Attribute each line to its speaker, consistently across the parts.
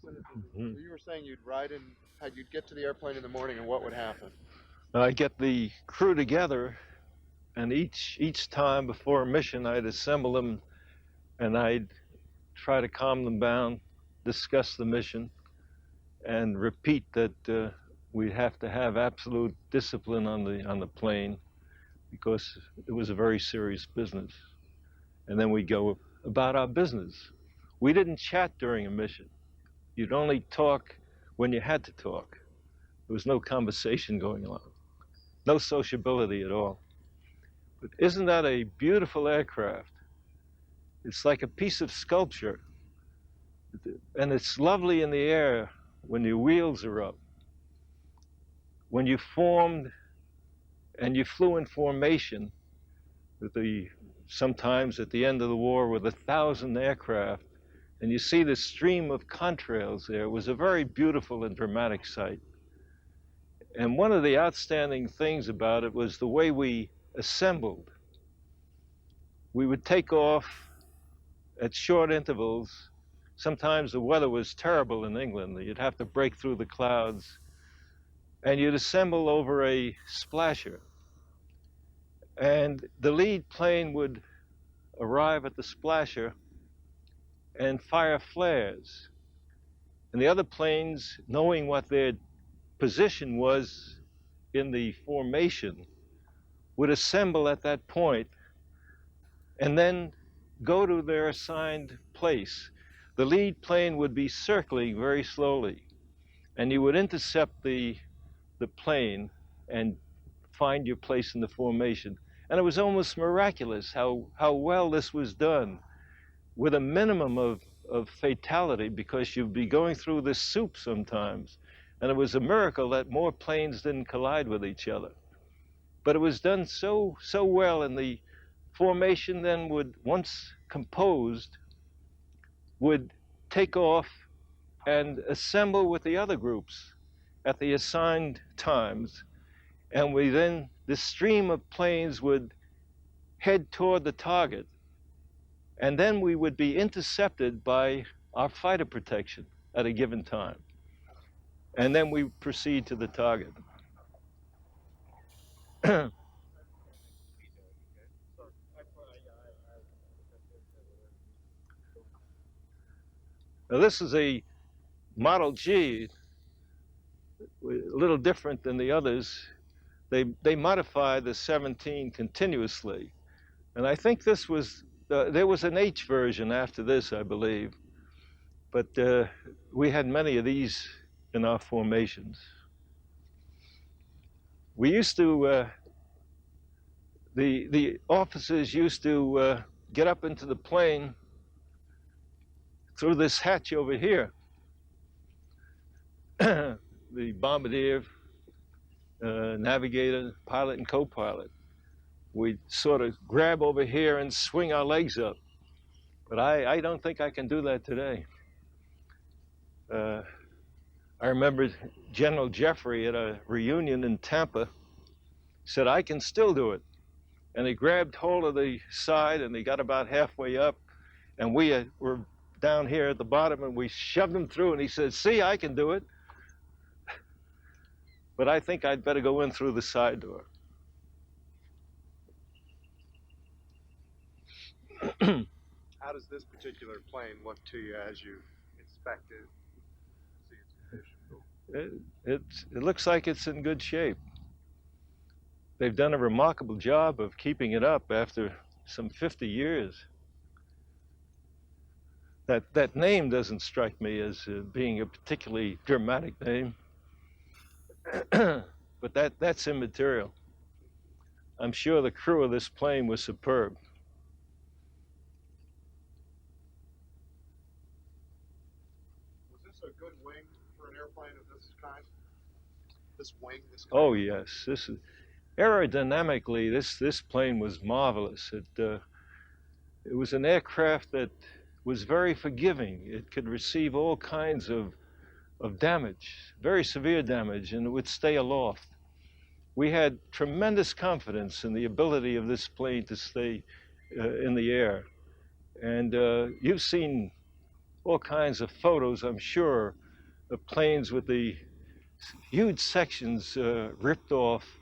Speaker 1: So you were saying you'd get to the airplane in the morning, and what would happen?
Speaker 2: I get the crew together, and each time before a mission, I'd assemble them, and I'd try to calm them down, discuss the mission, and repeat that we'd have to have absolute discipline on the plane because it was a very serious business. And then we'd go about our business. We didn't chat during a mission. You'd only talk when you had to talk. There was no conversation going on, no sociability at all. But isn't that a beautiful aircraft? It's like a piece of sculpture. And it's lovely in the air when your wheels are up. When you formed and you flew in formation with sometimes at the end of the war with 1,000 aircraft, and you see the stream of contrails there, it was a very beautiful and dramatic sight. And one of the outstanding things about it was the way we assembled. We would take off at short intervals. Sometimes the weather was terrible in England. You'd have to break through the clouds. And you'd assemble over a splasher. And the lead plane would arrive at the splasher and fire flares. And the other planes, knowing what their position was in the formation, would assemble at that point and then go to their assigned place. The lead plane would be circling very slowly, and you would intercept the plane and find your place in the formation. And it was almost miraculous how well this was done with a minimum of fatality, because you'd be going through this soup sometimes. And it was a miracle that more planes didn't collide with each other. But it was done so well, and the formation then would, once composed, would take off and assemble with the other groups at the assigned times. And this stream of planes would head toward the target. And then we would be intercepted by our fighter protection at a given time. And then we proceed to the target. Now this is a Model G, a little different than the others. They modified the 17 continuously. And I think this was, there was an H version after this, I believe. But we had many of these in our formations. We used to, the officers used to get up into the plane through this hatch over here. The bombardier, navigator, pilot, and co-pilot. We'd sort of grab over here and swing our legs up. But I don't think I can do that today. I remember General Jeffrey at a reunion in Tampa said, "I can still do it." And he grabbed hold of the side, and he got about halfway up, and we were down here at the bottom, and we shoved him through, and he said, "See, I can do it." But I think I'd better go in through the side door.
Speaker 1: How does this particular plane look to you as you inspect it? See its condition?
Speaker 2: It looks like it's in good shape. They've done a remarkable job of keeping it up after some 50 years. That name doesn't strike me as being a particularly dramatic name. But that's immaterial. I'm sure the crew of this plane was superb.
Speaker 1: Was this a good wing for an airplane of this kind? This wing, this kind?
Speaker 2: Oh yes, this is aerodynamically. This plane was marvelous. It was an aircraft that was very forgiving. It could receive all kinds of damage, very severe damage, and it would stay aloft. We had tremendous confidence in the ability of this plane to stay in the air. And you've seen all kinds of photos, I'm sure, of planes with the huge sections ripped off,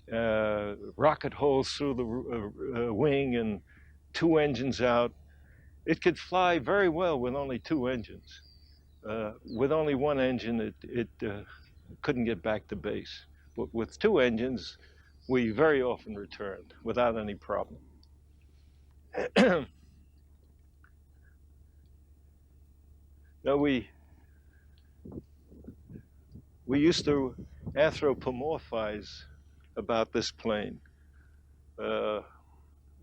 Speaker 2: rocket holes through the wing, and two engines out. It could fly very well with only two engines. With only one engine, it couldn't get back to base. But with two engines, we very often returned without any problem. Now we used to anthropomorphize about this plane.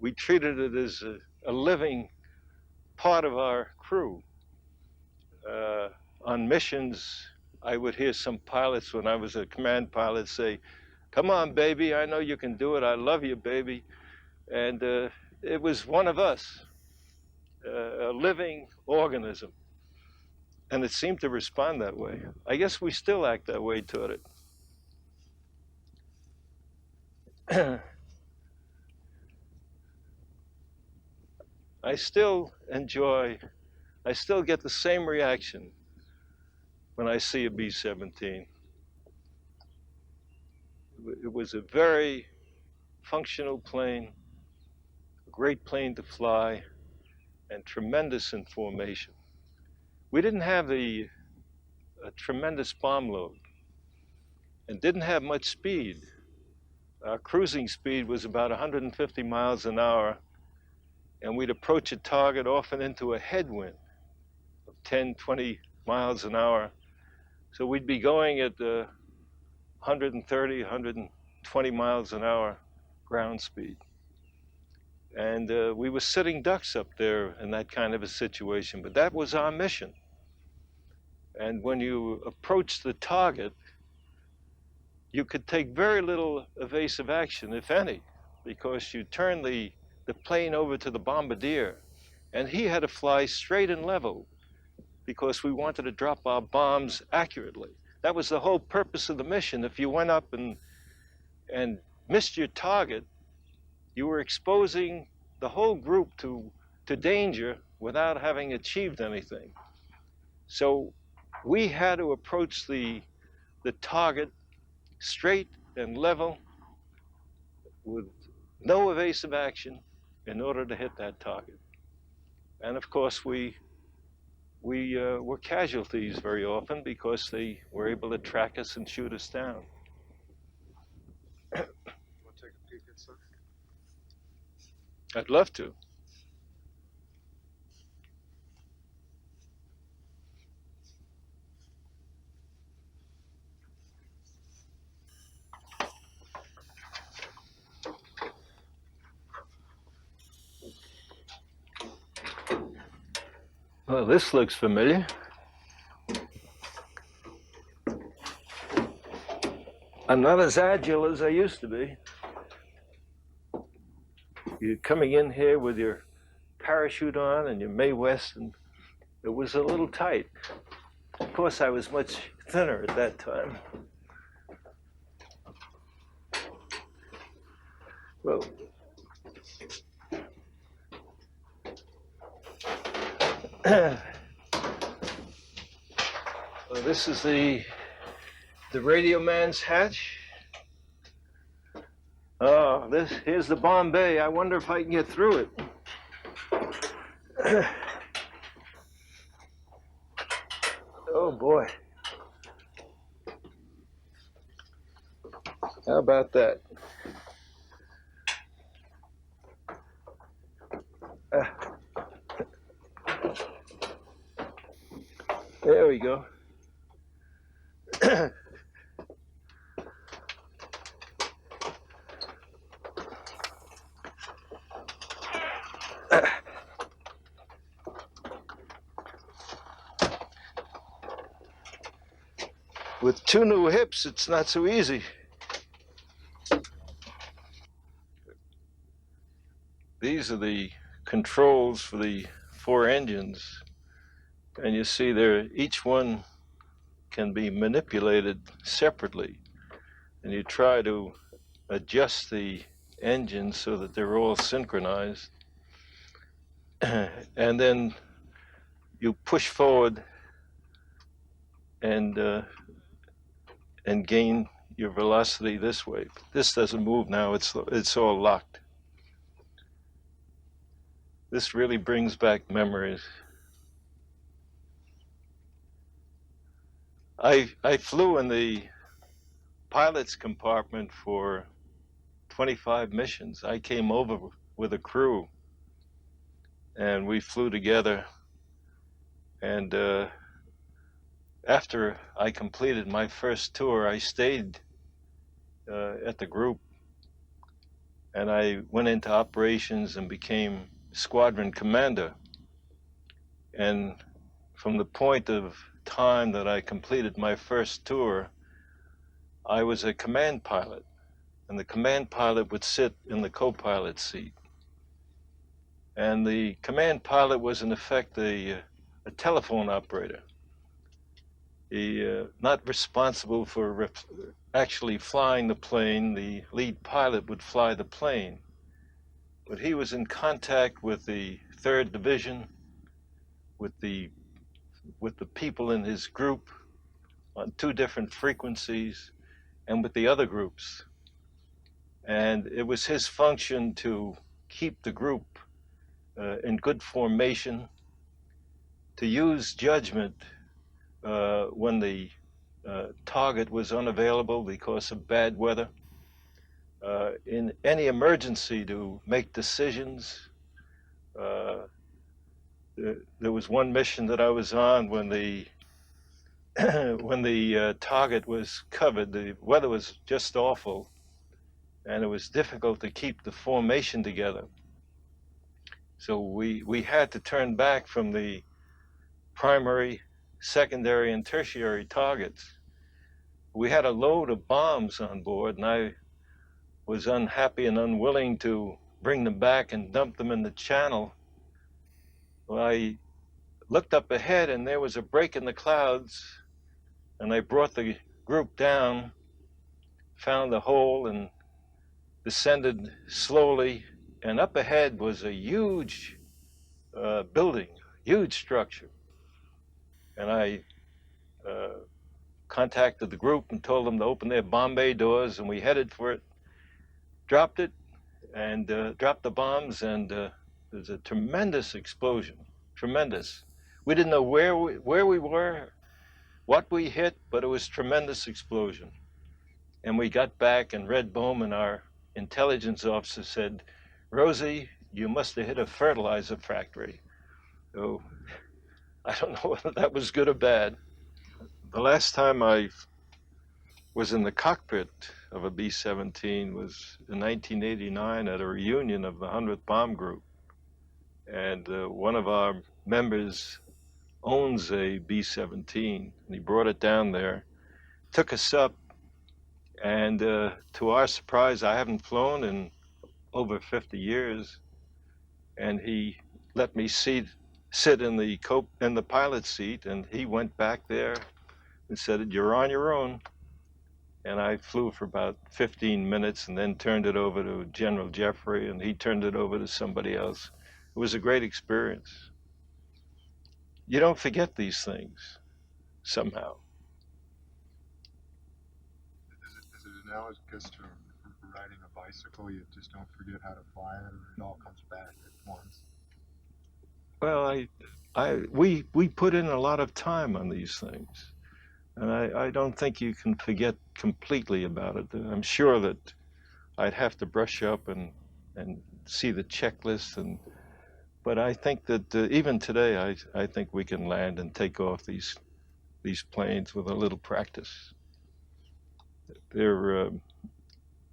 Speaker 2: We treated it as a living part of our crew. On missions, I would hear some pilots, when I was a command pilot, say, "Come on, baby, I know you can do it. I love you, baby." And it was one of us, a living organism. And it seemed to respond that way. I guess we still act that way toward it. I still get the same reaction when I see a B-17. It was a very functional plane, a great plane to fly, and tremendous in formation. We didn't have a tremendous bomb load and didn't have much speed. Our cruising speed was about 150 miles an hour, and we'd approach a target often into a headwind of 10, 20 miles an hour. So we'd be going at 130, 120 miles an hour ground speed. And we were sitting ducks up there in that kind of a situation, but that was our mission. And when you approach the target, you could take very little evasive action, if any, because you turn the plane over to the bombardier, and he had to fly straight and level because we wanted to drop our bombs accurately. That was the whole purpose of the mission. If you went up and missed your target, you were exposing the whole group to danger without having achieved anything. So we had to approach the target straight and level with no evasive action in order to hit that target. And of course, we were casualties very often because they were able to track us and shoot us down.
Speaker 1: Want to take a peek inside?
Speaker 2: I'd love to. Well, this looks familiar. I'm not as agile as I used to be. You're coming in here with your parachute on and your Mae West, and it was a little tight. Of course, I was much thinner at that time. Well, well, this is the radio man's hatch. Oh, here's the bomb bay. I wonder if I can get through it. Oh boy. How about that? There we go. With two new hips, it's not so easy. These are the controls for the four engines. And you see there, each one can be manipulated separately. And you try to adjust the engines so that they're all synchronized. And then you push forward and gain your velocity this way. This doesn't move now. It's all locked. This really brings back memories. I flew in the pilot's compartment for 25 missions. I came over with a crew, and we flew together. And after I completed my first tour, I stayed at the group, and I went into operations and became squadron commander. And from the point of time that I completed my first tour, I was a command pilot, and the command pilot would sit in the co-pilot seat. And the command pilot was in effect a telephone operator. He not responsible for actually flying the plane. The lead pilot would fly the plane, but he was in contact with the 3rd Division, with the people in his group on 2 different frequencies, and with the other groups. And it was his function to keep the group in good formation, to use judgment when the target was unavailable because of bad weather, in any emergency to make decisions. There was one mission that I was on when the when the target was covered. The weather was just awful, and it was difficult to keep the formation together. So we had to turn back from the primary, secondary, and tertiary targets. We had a load of bombs on board, and I was unhappy and unwilling to bring them back and dump them in the channel. Well, I looked up ahead, and there was a break in the clouds, and I brought the group down, found the hole, and descended slowly. And up ahead was a huge building, huge structure. And I contacted the group and told them to open their bomb bay doors, and we headed for it, dropped it, and dropped the bombs, and there's a tremendous explosion, tremendous. We didn't know where we were, what we hit, but it was tremendous explosion. And we got back, and Red Bowman, our intelligence officer, said, "Rosie, you must have hit a fertilizer factory." So I don't know whether that was good or bad. The last time I was in the cockpit of a B-17 was in 1989 at a reunion of the 100th Bomb Group. And one of our members owns a B-17, and he brought it down there, took us up, and to our surprise, I haven't flown in over 50 years, and he let me sit in the pilot seat, and he went back there and said, "You're on your own." And I flew for about 15 minutes and then turned it over to General Jeffrey, and he turned it over to somebody else. It was a great experience. You don't forget these things somehow.
Speaker 1: Is it analogous to riding a bicycle? You just don't forget how to fly it, or it all comes back at once?
Speaker 2: Well, we put in a lot of time on these things, and I don't think you can forget completely about it. I'm sure that I'd have to brush up and see the checklist, but I think that even today, I think we can land and take off these planes with a little practice.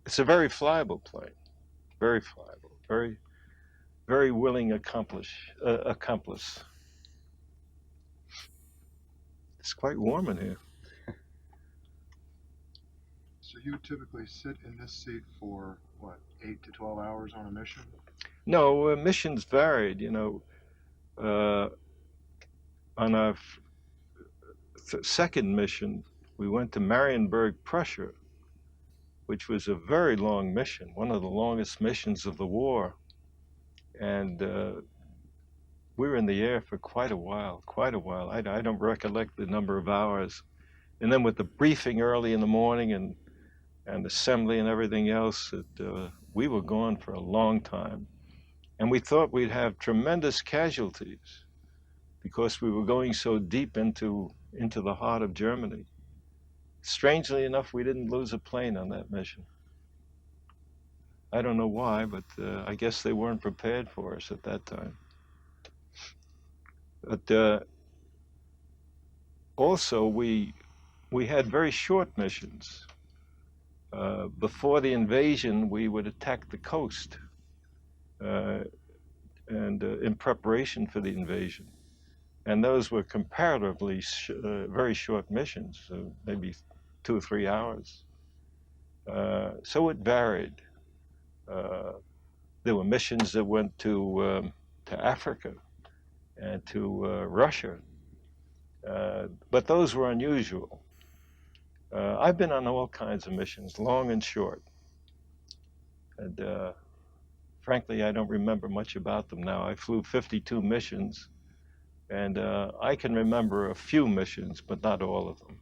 Speaker 2: It's a very flyable plane, very flyable, very willing accomplice. It's quite warm in here.
Speaker 1: So you typically sit in this seat for, what, 8 to 12 hours on a mission?
Speaker 2: No, missions varied. On our second mission, we went to Marienburg, Prussia, which was a very long mission, one of the longest missions of the war. And we were in the air for quite a while, quite a while. I don't recollect the number of hours. And then with the briefing early in the morning and assembly and everything else, we were gone for a long time. And we thought we'd have tremendous casualties because we were going so deep into the heart of Germany. Strangely enough, we didn't lose a plane on that mission. I don't know why, but I guess they weren't prepared for us at that time. But also, we had very short missions. Before the invasion, we would attack the coast, uh, and in preparation for the invasion. And those were comparatively very short missions, maybe 2 or 3 hours. So it varied. Uh, there were missions that went to Africa and to Russia, but those were unusual. I've been on all kinds of missions, long and short, and frankly, I don't remember much about them now. I flew 52 missions, and I can remember a few missions, but not all of them.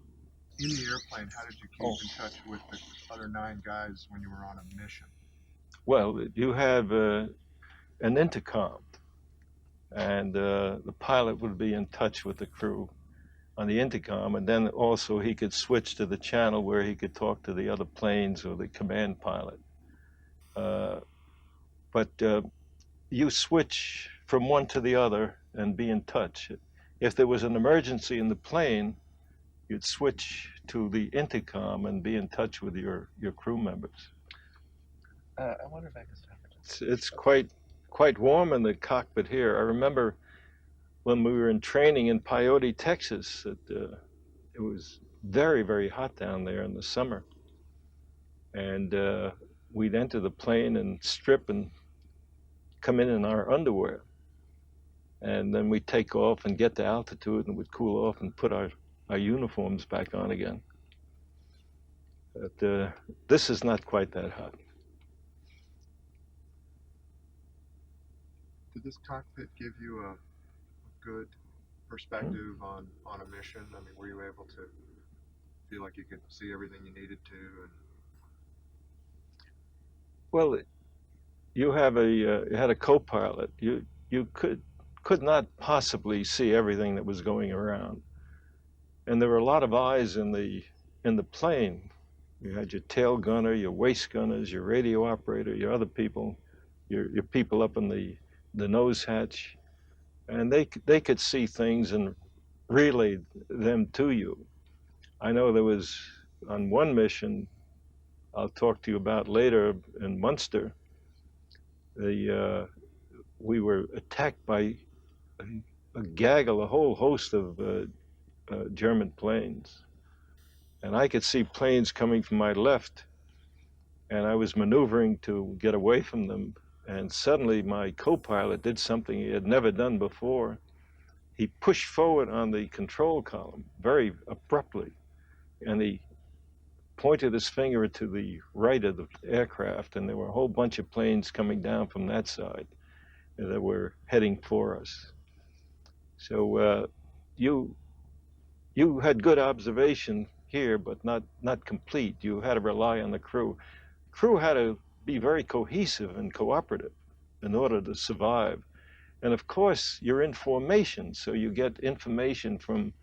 Speaker 1: In the airplane, how did you keep in touch with the other 9 guys when you were on a mission?
Speaker 2: Well, you have an intercom, and the pilot would be in touch with the crew on the intercom, and then also he could switch to the channel where he could talk to the other planes or the command pilot. But you switch from one to the other and be in touch. If there was an emergency in the plane, you'd switch to the intercom and be in touch with your crew members.
Speaker 3: I wonder if I can stop it.
Speaker 2: It's quite warm in the cockpit here. I remember when we were in training in Peyote, Texas, it was very hot down there in the summer, and we'd enter the plane and strip and come in our underwear, and then we'd take off and get to altitude and we'd cool off and put our uniforms back on again. But this is not quite that hot.
Speaker 1: Did this cockpit give you a good perspective on a mission? I mean, were you able to feel like you could see everything you needed to? And
Speaker 2: Well, you had a co-pilot. You could not possibly see everything that was going around, and there were a lot of eyes in the plane. You had your tail gunner, your waist gunners, your radio operator, your other people, your people up in the nose hatch, and they could see things and relay them to you. I know there was on one mission I'll talk to you about later in Munster. We were attacked by a whole host of German planes, and I could see planes coming from my left, and I was maneuvering to get away from them, and suddenly my co-pilot did something he had never done before. He pushed forward on the control column very abruptly, and he pointed his finger to the right of the aircraft, and there were a whole bunch of planes coming down from that side that were heading for us. So you had good observation here, but not complete. You had to rely on the crew. Crew had to be very cohesive and cooperative in order to survive. And of course, you're in formation, so you get information from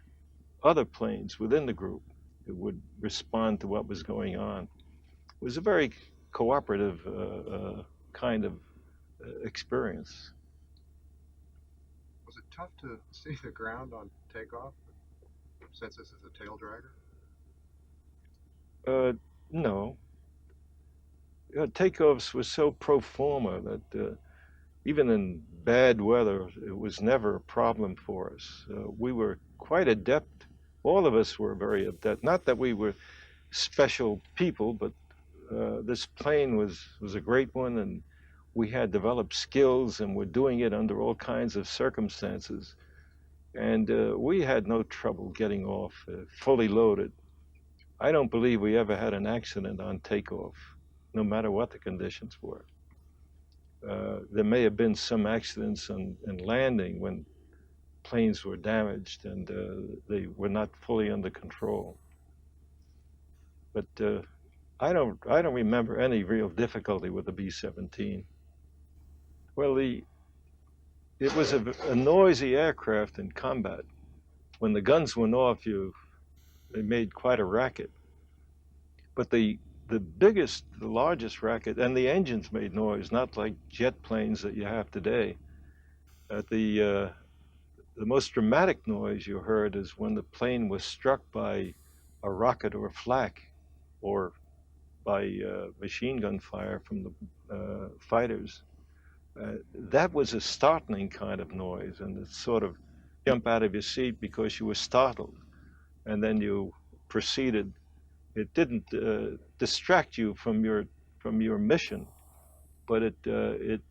Speaker 2: other planes within the group that would respond to what was going on. It was a very cooperative kind of experience.
Speaker 1: was it tough to see the ground on takeoff, since this is a tail dragger?
Speaker 2: No. Takeoffs were so pro forma that even in bad weather, it was never a problem for us. We were quite adept. All of us were very adept. Not that we were special people, but this plane was a great one, and we had developed skills, and were doing it under all kinds of circumstances. And we had no trouble getting off fully loaded. I don't believe we ever had an accident on takeoff, no matter what the conditions were. there may have been some accidents in landing when planes were damaged and they were not fully under control. But I don't remember any real difficulty with the B-17. Well, it was a noisy aircraft in combat. When the guns went off, they made quite a racket. But the largest racket, and the engines made noise, not like jet planes that you have today. The most dramatic noise you heard is when the plane was struck by a rocket or flak, or by machine gun fire from the fighters. That was a startling kind of noise, and it sort of jump out of your seat because you were startled, and then you proceeded. It didn't distract you from your mission, but it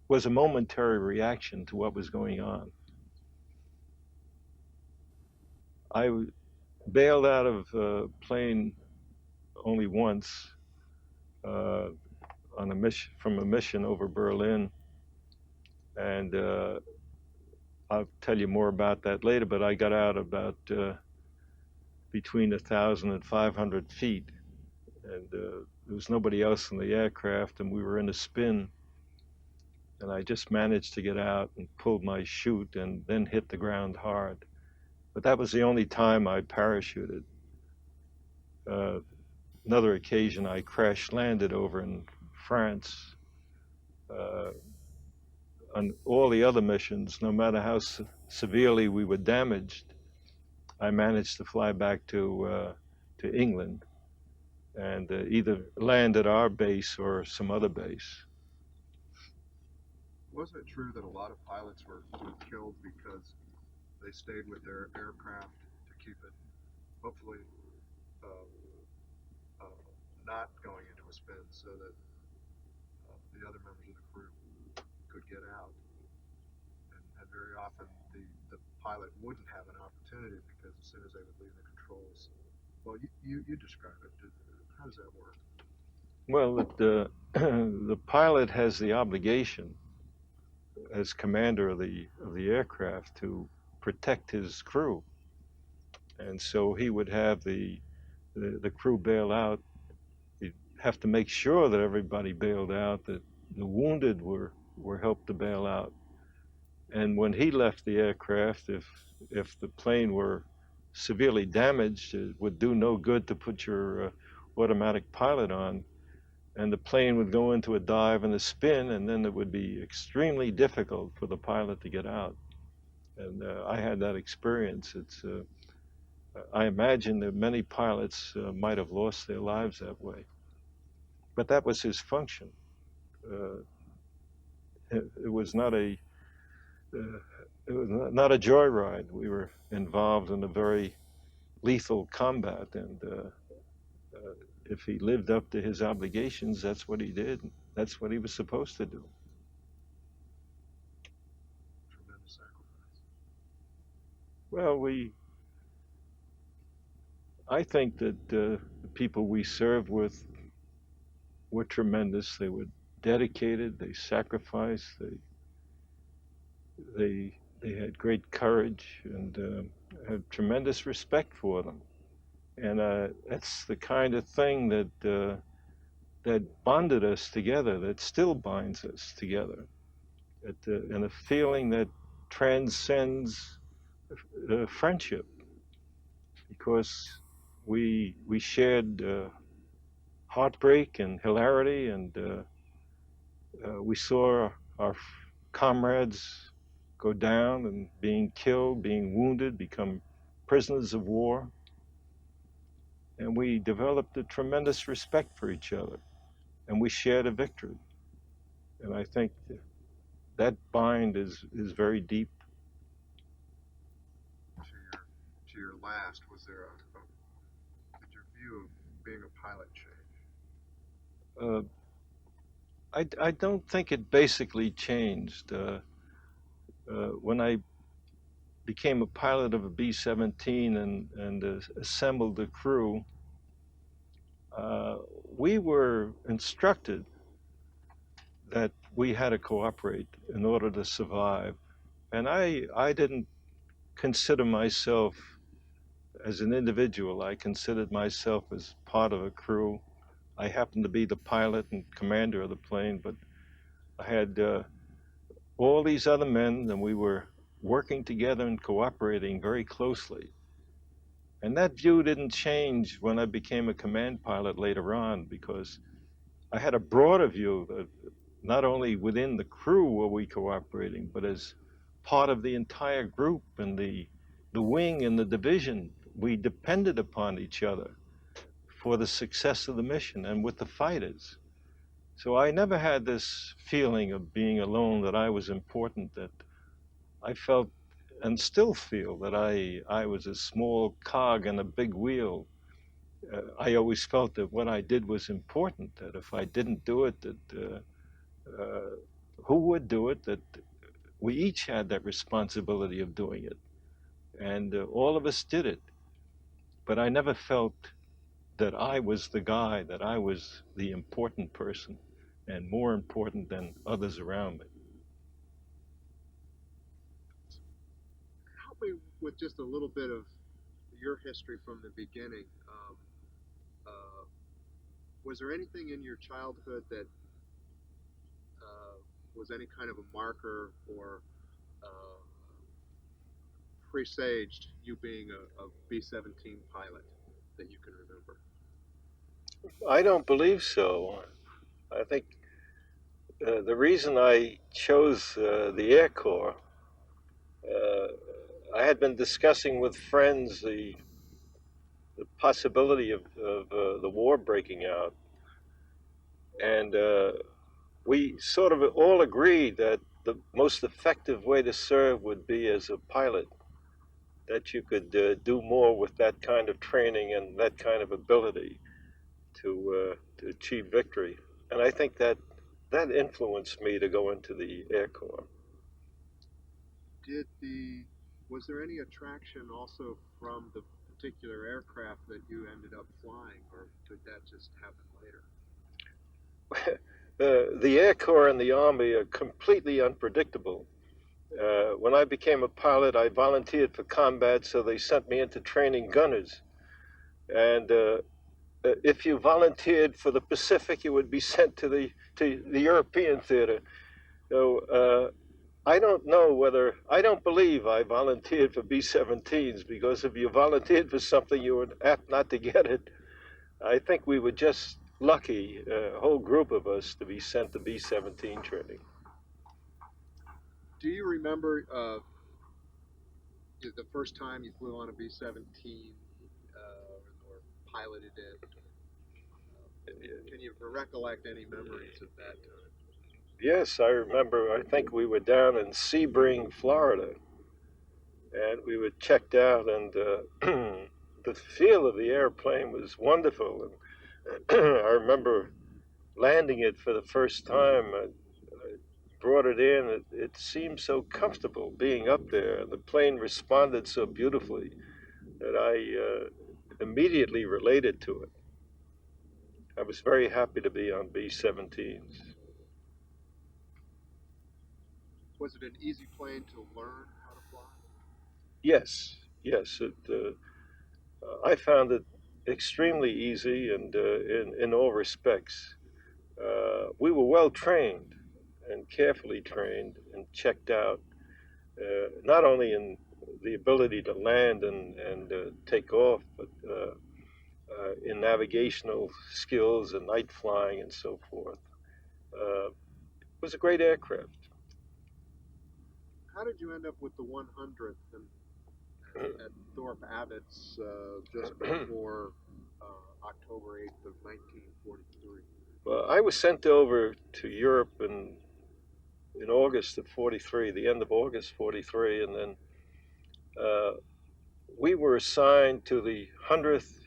Speaker 2: was a momentary reaction to what was going on. I bailed out of a plane only once on a mission from a mission over Berlin, and I'll tell you more about that later. But I got out about between 1,000 and 500 feet, and there was nobody else in the aircraft, and we were in a spin, and I just managed to get out and pulled my chute and then hit the ground hard. But that was the only time I parachuted. Another occasion, I crash landed over in France. On all the other missions, no matter how severely we were damaged, I managed to fly back to England and either land at our base or some other base.
Speaker 1: Wasn't it true that a lot of pilots were killed because they stayed with their aircraft to keep it, hopefully, not going into a spin, so that the other members of the crew could get out? And very often the pilot wouldn't have an opportunity because as soon as they would leave the controls, well, you describe it. How does that work?
Speaker 2: Well, the pilot has the obligation as commander of the aircraft to protect his crew, and so he would have the crew bail out. He'd have to make sure that everybody bailed out, that the wounded were helped to bail out. And when he left the aircraft, if the plane were severely damaged, it would do no good to put your automatic pilot on, and the plane would go into a dive and a spin, and then it would be extremely difficult for the pilot to get out. And I had that experience. I imagine that many pilots might have lost their lives that way. But that was his function. It was not a joyride. We were involved in a very lethal combat, and if he lived up to his obligations, that's what he did. That's what he was supposed to do.
Speaker 1: Tremendous sacrifice.
Speaker 2: Well, I think that the people we served with were tremendous. They were dedicated. They sacrificed. They had great courage, and I had tremendous respect for them. And that's the kind of thing that bonded us together, that still binds us together, and a feeling that transcends friendship, because we shared heartbreak and hilarity, and we saw our comrades go down and being killed, being wounded, become prisoners of war. And we developed a tremendous respect for each other, and we shared a victory. And I think that bind is very deep.
Speaker 1: To your last, was there did your view of being a pilot change?
Speaker 2: I don't think it basically changed. When I became a pilot of a B-17 and assembled the crew, we were instructed that we had to cooperate in order to survive. And I didn't consider myself as an individual. I considered myself as part of a crew. I happened to be the pilot and commander of the plane, but I had all these other men, and we were working together and cooperating very closely. And that view didn't change when I became a command pilot later on, because I had a broader view that not only within the crew were we cooperating, but as part of the entire group and the wing and the division, we depended upon each other for the success of the mission and with the fighters. So I never had this feeling of being alone, that I was important, that I felt and still feel that I was a small cog in a big wheel. I always felt that what I did was important, that if I didn't do it, that uh, who would do it, that we each had that responsibility of doing it. And all of us did it. But I never felt that I was the guy, that I was the important person and more important than others around me.
Speaker 1: Help me with just a little bit of your history from the beginning. Uh, was there anything in your childhood that was any kind of a marker or uh, presaged you being a B-17 pilot that you can remember?
Speaker 2: I don't believe so. I think the reason I chose the Air Corps, uh, I had been discussing with friends the possibility of the war breaking out. And we sort of all agreed that the most effective way to serve would be as a pilot, that you could do more with that kind of training and that kind of ability to achieve victory. And I think that that influenced me to go into the Air Corps.
Speaker 1: Was there any attraction also from the particular aircraft that you ended up flying, or did that just happen later?
Speaker 2: The Air Corps and the Army are completely unpredictable. When I became a pilot, I volunteered for combat, so they sent me into training gunners. And if you volunteered for the Pacific, you would be sent to the European theater. So I don't know whether, I don't believe I volunteered for B-17s, because if you volunteered for something, you were apt not to get it. I think we were just lucky, a whole group of us, to be sent to B-17 training.
Speaker 1: Do you remember the first time you flew on a B-17 or piloted it? Can you recollect any memories of that time?
Speaker 2: Yes, I remember. I think we were down in Sebring, Florida, and we were checked out, and the feel of the airplane was wonderful. And I remember landing it for the first time. I brought it in. It seemed so comfortable being up there, and the plane responded so beautifully that I immediately related to it. I was very happy to be on B-17s.
Speaker 1: Was it an easy plane to learn how to fly?
Speaker 2: Yes, yes. I found it extremely easy, and in all respects. We were well trained and carefully trained and checked out, not only in the ability to land and take off, but in navigational skills and night flying and so forth. It was a great aircraft.
Speaker 1: How did you end up with the 100th at Thorpe Abbott's just before October 8th of 1943?
Speaker 2: Well, I was sent over to Europe in August of 43, the end of August 43, and then we were assigned to the 100th.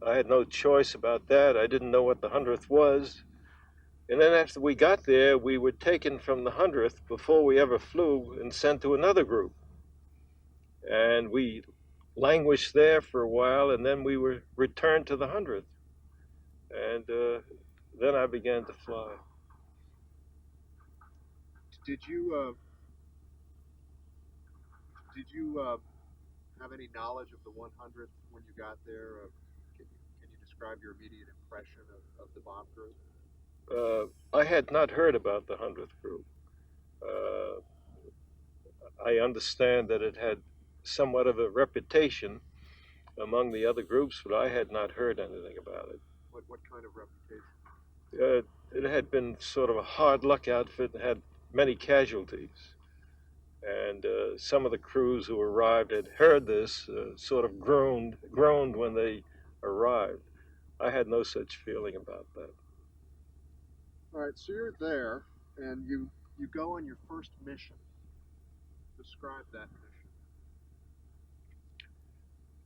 Speaker 2: I had no choice about that. I didn't know what the 100th was. And then after we got there, we were taken from the 100th before we ever flew and sent to another group. And we languished there for a while, and then we were returned to the 100th. And then I began to fly.
Speaker 1: Did you have any knowledge of the 100th when you got there? Can you describe your immediate impression of the bomb group?
Speaker 2: I had not heard about the 100th group. Uh, I understand that it had somewhat of a reputation among the other groups, but I had not heard anything about it.
Speaker 1: What kind of reputation?
Speaker 2: It had been sort of a hard luck outfit and had many casualties. And some of the crews who arrived had heard this, sort of groaned when they arrived. I had no such feeling about that.
Speaker 1: All right, so you're there, and you go on your first mission. Describe that mission.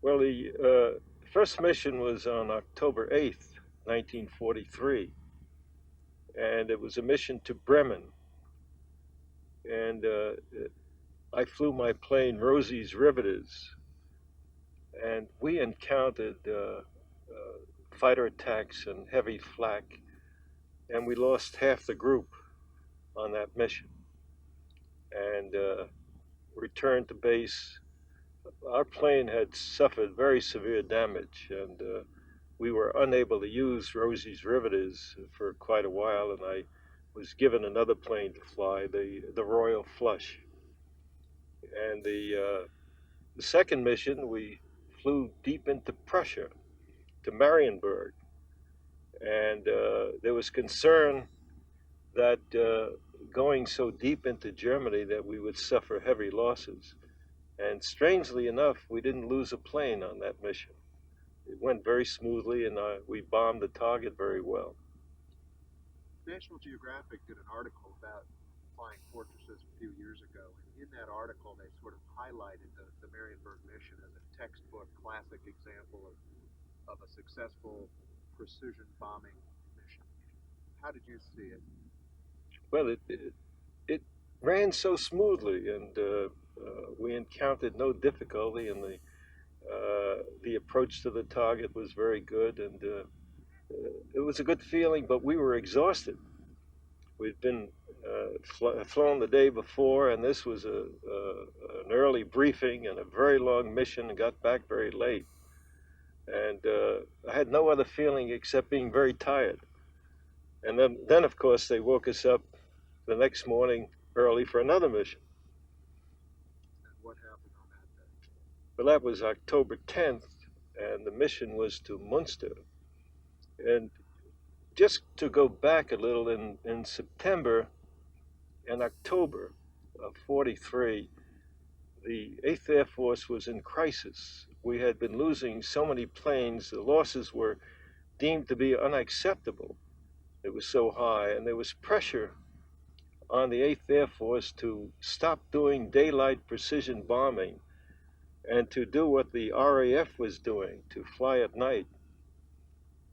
Speaker 2: Well, the first mission was on October 8th, 1943, and it was a mission to Bremen. And I flew my plane, Rosie's Riveters, and we encountered fighter attacks and heavy flak, and we lost half the group on that mission and returned to base. Our plane had suffered very severe damage, and we were unable to use Rosie's Riveters for quite a while, and I was given another plane to fly, the Royal Flush. And the second mission, we flew deep into Prussia, to Marienburg, and there was concern that going so deep into Germany that we would suffer heavy losses. And strangely enough, we didn't lose a plane on that mission. It went very smoothly, and we bombed the target very well.
Speaker 1: National Geographic did an article about flying fortresses a few years ago, and in that article they sort of highlighted the Marienburg mission as a textbook classic example of a successful precision bombing mission. How did you see it?
Speaker 2: Well, it ran so smoothly, and we encountered no difficulty, and the approach to the target was very good, and it was a good feeling, but we were exhausted. We'd been flown the day before, and this was an early briefing and a very long mission, and got back very late. And I had no other feeling except being very tired. And then of course, they woke us up the next morning early for another mission.
Speaker 1: And what happened on that day?
Speaker 2: Well, that was October 10th, and the mission was to Munster. And just to go back a little, in September and October of 43, the 8th Air Force was in crisis. We had been losing so many planes, the losses were deemed to be unacceptable. It was so high, and there was pressure on the 8th Air Force to stop doing daylight precision bombing and to do what the RAF was doing, to fly at night.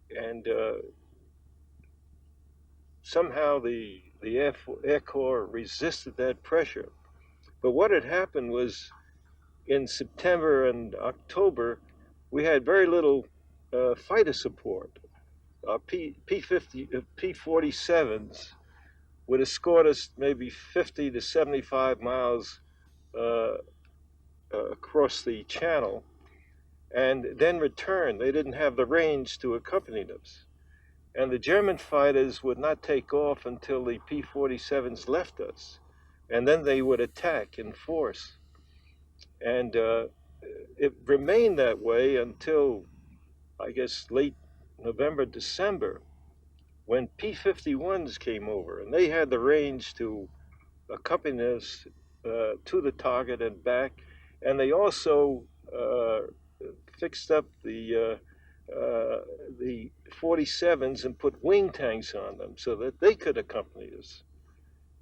Speaker 2: And somehow the Air Corps resisted that pressure. But what had happened was, in September and October, we had very little fighter support. Our P-47s would escort us maybe 50 to 75 miles across the channel and then return. They didn't have the range to accompany us. And the German fighters would not take off until the P-47s left us. And then they would attack in force. And it remained that way until, I guess, late November, December, when P-51s came over, and they had the range to accompany us to the target and back. And they also fixed up the 47s and put wing tanks on them so that they could accompany us.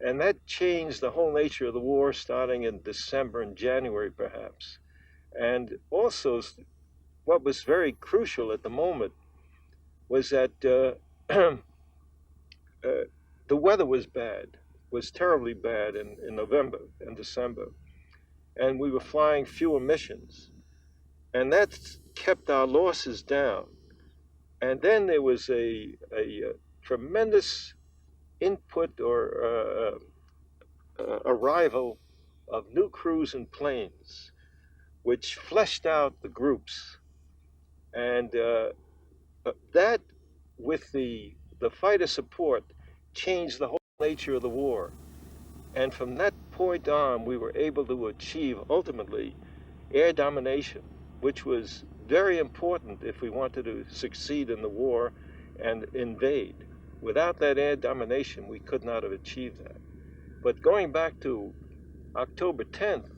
Speaker 2: And that changed the whole nature of the war, starting in December and January, perhaps. And also, what was very crucial at the moment was that the weather was bad, was terribly bad in November and December. And we were flying fewer missions. And that kept our losses down. And then there was a tremendous input or arrival of new crews and planes, which fleshed out the groups. And that, with the fighter support, changed the whole nature of the war. And from that point on, we were able to achieve ultimately air domination, which was very important if we wanted to succeed in the war and invade. Without that air domination, we could not have achieved that. But going back to October 10th,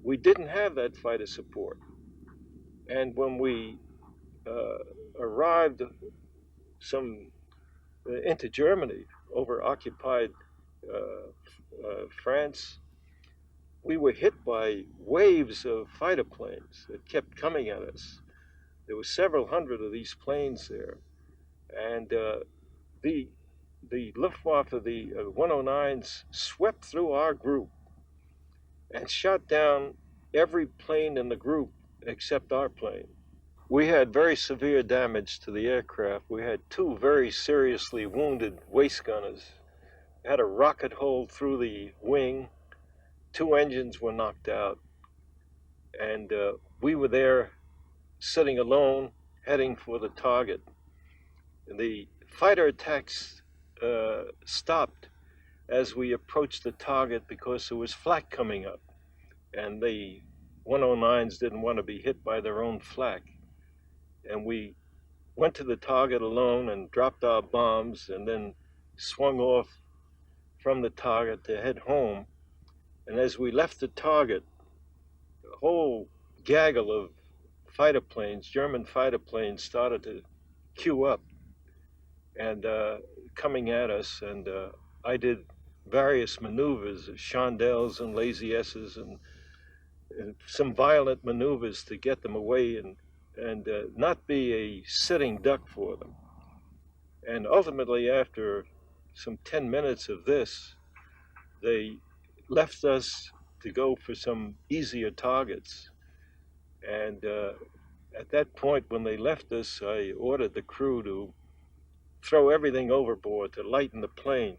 Speaker 2: we didn't have that fighter support. And when we arrived into Germany over occupied France, we were hit by waves of fighter planes that kept coming at us. There were several hundred of these planes there, and the Luftwaffe, the 109s, swept through our group and shot down every plane in the group except our plane. We had very severe damage to the aircraft. We had two very seriously wounded waist gunners. Had a rocket hole through the wing. Two engines were knocked out. And we were there sitting alone, heading for the target. And the fighter attacks stopped as we approached the target because there was flak coming up. And the 109s didn't want to be hit by their own flak. And we went to the target alone and dropped our bombs and then swung off from the target to head home. And as we left the target, a whole gaggle of fighter planes, German fighter planes, started to queue up and coming at us. And I did various maneuvers, chandelles and lazy S's, and some violent maneuvers to get them away and not be a sitting duck for them. And ultimately, after some 10 minutes of this, they left us to go for some easier targets. And at that point, when they left us, I ordered the crew to throw everything overboard to lighten the plane.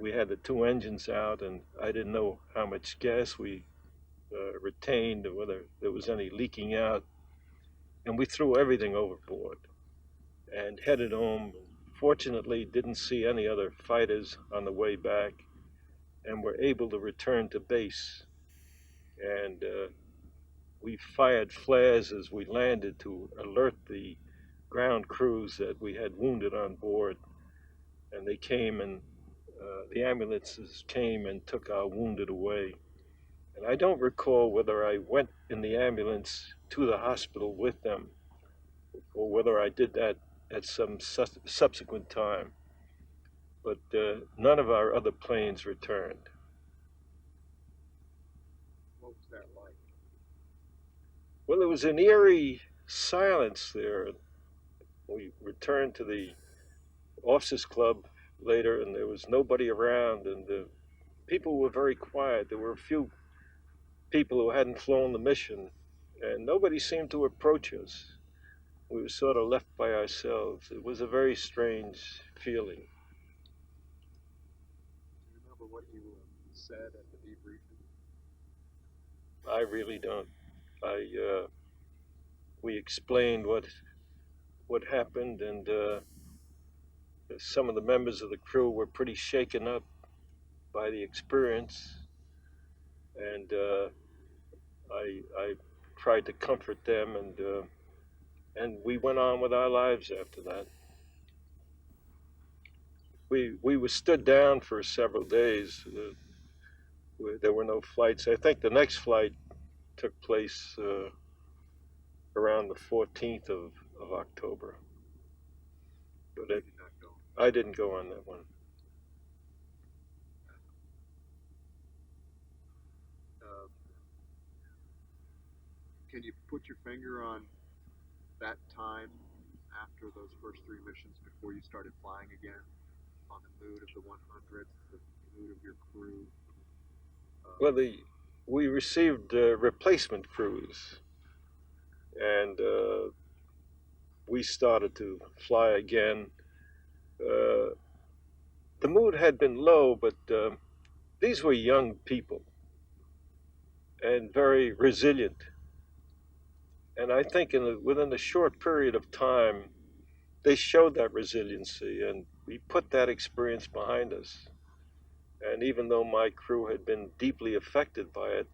Speaker 2: We had the two engines out, and I didn't know how much gas we retained or whether there was any leaking out. And we threw everything overboard and headed home. Fortunately, didn't see any other fighters on the way back and were able to return to base. And we fired flares as we landed to alert the ground crews that we had wounded on board. And they came and the ambulances came and took our wounded away. And I don't recall whether I went in the ambulance to the hospital with them or whether I did that at some subsequent time. But none of our other planes returned.
Speaker 1: What was that like?
Speaker 2: Well, there was an eerie silence there. We returned to the officers' club later, and there was nobody around, and the people were very quiet. There were a few people who hadn't flown the mission, and nobody seemed to approach us. We were sort of left by ourselves. It was a very strange feeling.
Speaker 1: Do you remember what you said at the debriefing?
Speaker 2: I really don't. We explained what happened, and some of the members of the crew were pretty shaken up by the experience, and I tried to comfort them, and we went on with our lives after that. We were stood down for several days. There were no flights. I think the next flight took place around the 14th of October. But I didn't go on that one.
Speaker 1: Can you put your finger on that time after those first three missions before you started flying again? On the mood of the 100th, the mood of your crew?
Speaker 2: Well, we received replacement crews, and we started to fly again. the mood had been low, but these were young people and very resilient. And I think within a short period of time, they showed that resiliency, and we put that experience behind us. And even though my crew had been deeply affected by it,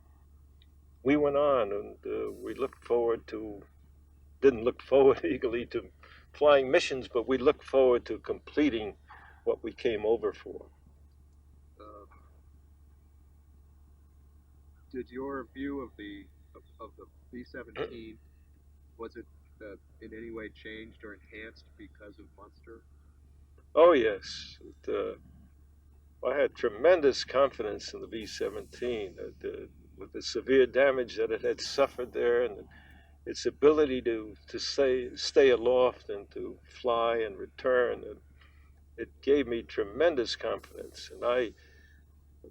Speaker 2: we went on, and we looked forward to, didn't look forward eagerly to flying missions, but we looked forward to completing what we came over for.
Speaker 1: Did your view of the B-17, was it in any way changed or enhanced because of Munster?
Speaker 2: Oh, yes. I had tremendous confidence in the B-17 with the severe damage that it had suffered there and its ability to stay aloft and to fly and return. And it gave me tremendous confidence. And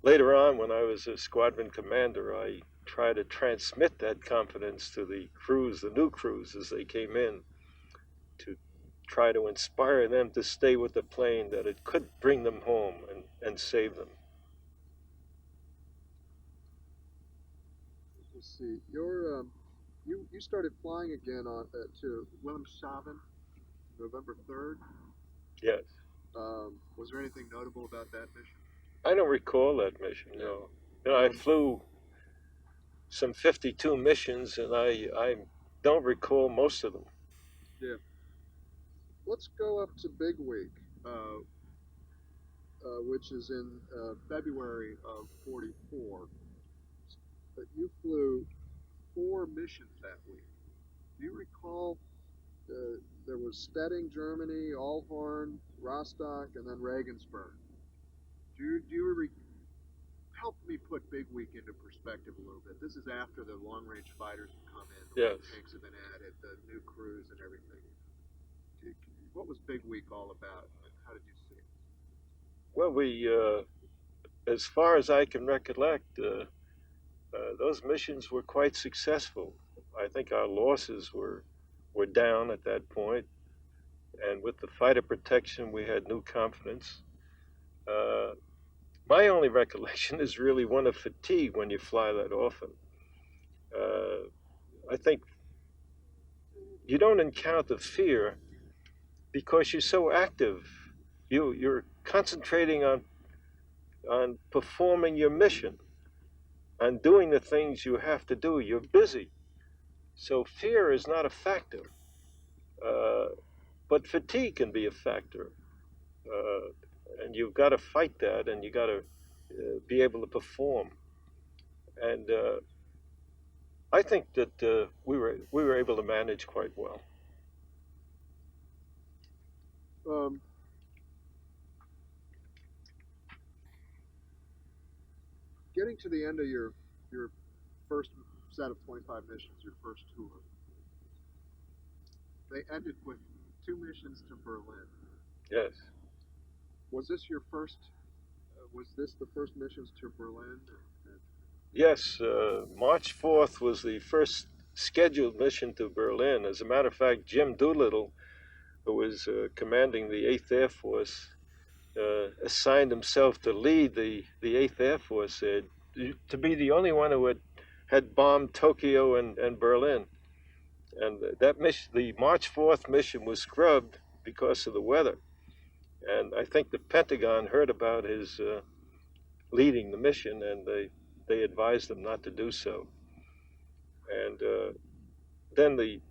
Speaker 2: later on, when I was a squadron commander, I tried to transmit that confidence to the crews, the new crews, as they came in, to try to inspire them to stay with the plane, that it could bring them home and save them.
Speaker 1: Let's see. You started flying again to Wilhelmshaven, November 3rd.
Speaker 2: Yes.
Speaker 1: Was there anything notable about that mission?
Speaker 2: I don't recall that mission, no. I flew some 52 missions, and I don't recall most of them.
Speaker 1: Yeah. Let's go up to Big Week, which is in February of '44. But you flew 4 missions that week. Do you recall there was Stettin, Germany, Alhorn, Rostock, and then Regensburg? Do you help me put Big Week into perspective a little bit? This is after the long-range fighters have come in, the
Speaker 2: yes.
Speaker 1: tanks have been added, the new crews and everything. What was Big Week all about? How did you see it?
Speaker 2: Well, as far as I can recollect, those missions were quite successful. I think our losses were down at that point, and with the fighter protection, we had new confidence. My only recollection is really one of fatigue when you fly that often. I think you don't encounter fear because you're so active. You're concentrating on performing your mission, on doing the things you have to do. You're busy. So fear is not a factor. But fatigue can be a factor. And you've got to fight that, and you've got to be able to perform. And I think that we were able to manage quite well.
Speaker 1: Getting to the end of your first set of 25 missions, your first tour, they ended with 2 missions to Berlin.
Speaker 2: Yes.
Speaker 1: Was this your first? Was this the first missions to Berlin?
Speaker 2: Yes, March 4th was the first scheduled mission to Berlin. As a matter of fact, Jim Doolittle, who was commanding the 8th Air Force, assigned himself to lead the 8th Air Force, to be the only one who had bombed Tokyo and Berlin. And that mission, the March 4th mission, was scrubbed because of the weather. And I think the Pentagon heard about his leading the mission, and they advised him not to do so. And then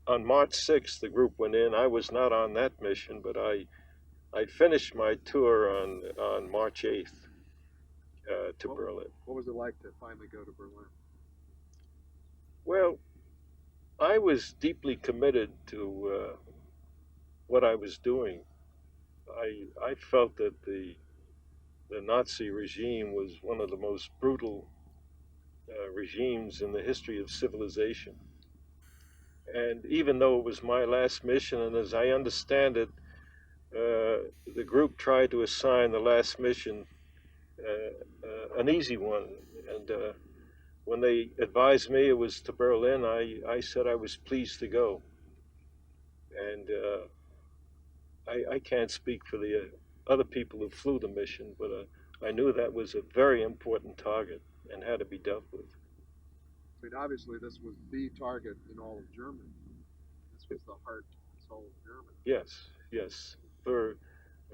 Speaker 2: on March 6th, the group went in. I was not on that mission, but I finished my tour on March 8th to Berlin.
Speaker 1: What was it like to finally go to Berlin?
Speaker 2: Well, I was deeply committed to what I was doing. I felt that the Nazi regime was one of the most brutal regimes in the history of civilization. And even though it was my last mission, and as I understand it, the group tried to assign the last mission an easy one. And when they advised me it was to Berlin, I said I was pleased to go. And I can't speak for the other people who flew the mission, but I knew that was a very important target and had to be dealt with.
Speaker 1: I mean, obviously, this was the target in all of Germany. This was the heart and soul of Germany.
Speaker 2: Yes, for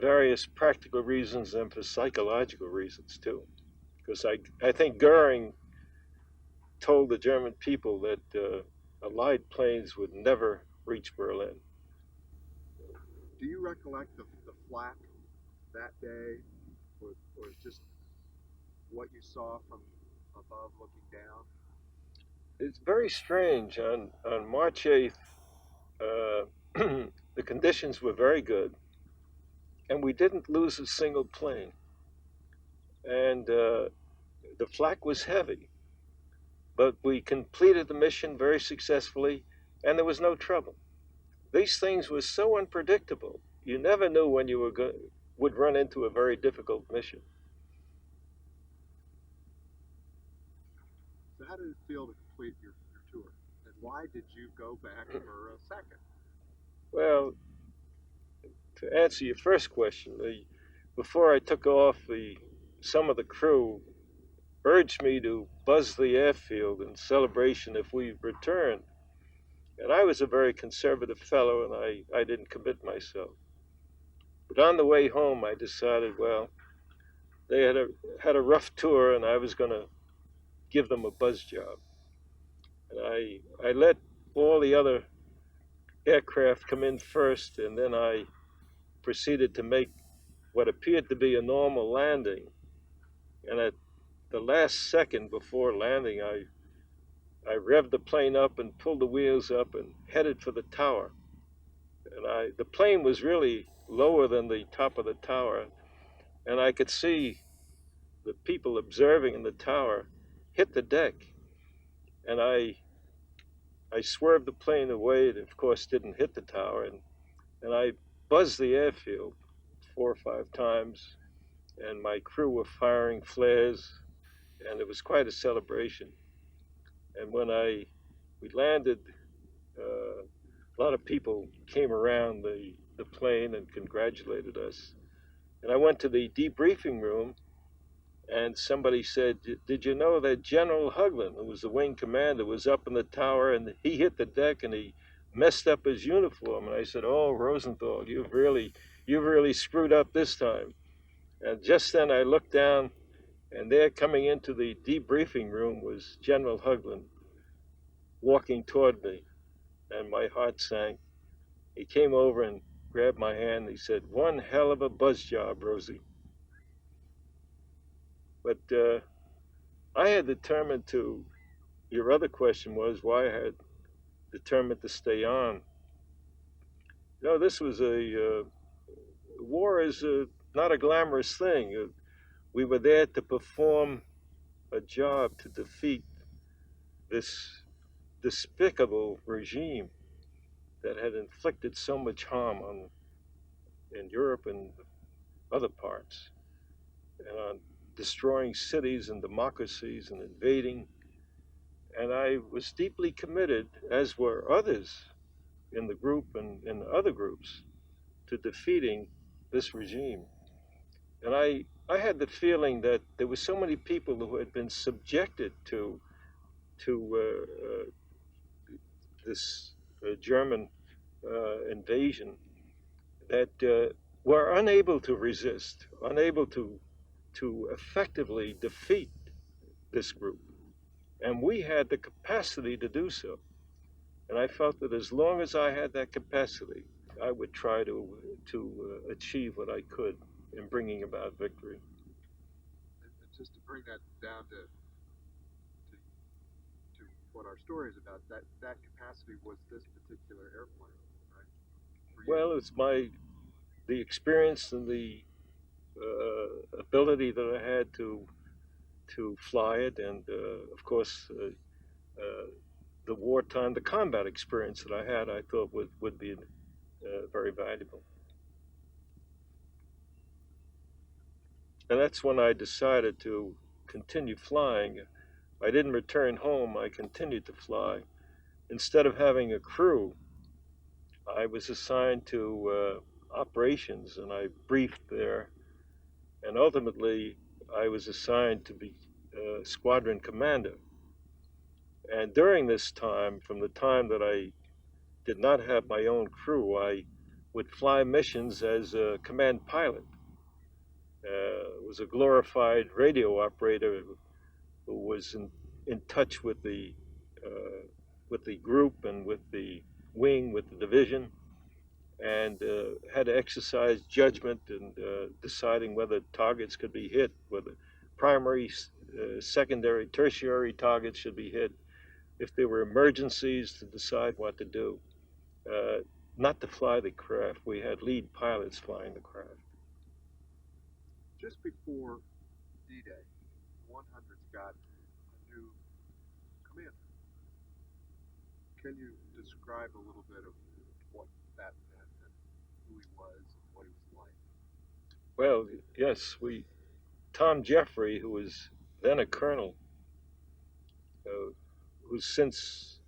Speaker 2: various practical reasons and for psychological reasons too. Because I think Goering told the German people that Allied planes would never reach Berlin.
Speaker 1: Do you recollect the flak that day, or just what you saw from above looking down?
Speaker 2: It's very strange. On March 8th, the conditions were very good, and we didn't lose a single plane. And the flak was heavy, but we completed the mission very successfully, and there was no trouble. These things were so unpredictable. You never knew when you would run into a very difficult mission.
Speaker 1: So how did it feel to complete your tour? And why did you go back for a second?
Speaker 2: Well, to answer your first question, before I took off, some of the crew urged me to buzz the airfield in celebration if we returned. And I was a very conservative fellow, and I didn't commit myself. But on the way home, I decided, well, they had a rough tour, and I was going to give them a buzz job. And I let all the other aircraft come in first, and then I proceeded to make what appeared to be a normal landing. And at the last second before landing, I revved the plane up and pulled the wheels up and headed for the tower. And the plane was really lower than the top of the tower, and I could see the people observing in the tower hit the deck. And I swerved the plane away. It, of course, didn't hit the tower, and I buzzed the airfield 4 or 5 times, and my crew were firing flares, and it was quite a celebration. And when we landed, a lot of people came around the plane and congratulated us. And I went to the debriefing room, and somebody said, "Did you know that General Hugland, who was the wing commander, was up in the tower, and he hit the deck and he messed up his uniform?" And I said, "Oh, Rosenthal, you've really screwed up this time." And just then I looked down, and there coming into the debriefing room was General Hugland walking toward me, and my heart sank. He came over and grabbed my hand, and he said, "One hell of a buzz job, Rosie." But I had determined to, your other question was why I had determined to stay on. You know, this was war is not a glamorous thing. We were there to perform a job to defeat this despicable regime that had inflicted so much harm in Europe and other parts, and on destroying cities and democracies and invading. And I was deeply committed, as were others in the group and in other groups, to defeating this regime. And I had the feeling that there were so many people who had been subjected to this German invasion that were unable to resist, unable to effectively defeat this group. And we had the capacity to do so. And I felt that as long as I had that capacity, I would try to achieve what I could in bringing about victory.
Speaker 1: And just to bring that down to what our story is about, that capacity was this particular airplane, right?
Speaker 2: Well, it's the experience and the ability that I had to fly it, and of course the wartime, the combat experience that I had, I thought would be very valuable. And that's when I decided to continue flying. I didn't return home. I continued to fly. Instead of having a crew, I was assigned to operations, and I briefed there. And ultimately, I was assigned to be squadron commander. And during this time, from the time that I did not have my own crew, I would fly missions as a command pilot. Was a glorified radio operator who was in touch with the group and with the wing, with the division, and had to exercise judgment in deciding whether targets could be hit, whether primary, secondary, tertiary targets should be hit, if there were emergencies, to decide what to do. Not to fly the craft. We had lead pilots flying the craft.
Speaker 1: Just before D-Day, 100's got a new commander. Can you describe a little bit of what that meant and who he was and what he was like?
Speaker 2: Well, yes, Tom Jeffrey, who was then a colonel, who since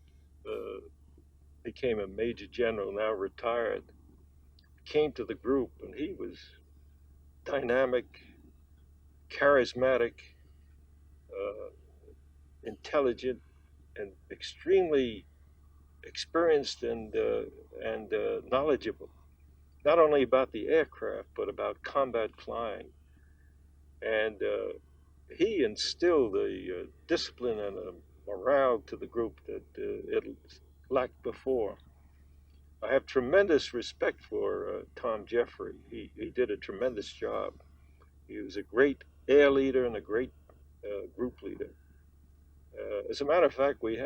Speaker 2: became a major general, now retired, came to the group, and he was dynamic, charismatic, intelligent, and extremely experienced and knowledgeable, not only about the aircraft but about combat flying. And he instilled a discipline and a morale to the group that it lacked before. I have tremendous respect for Tom Jeffrey. He did a tremendous job. He was a great air leader and a great group leader. As a matter of fact, we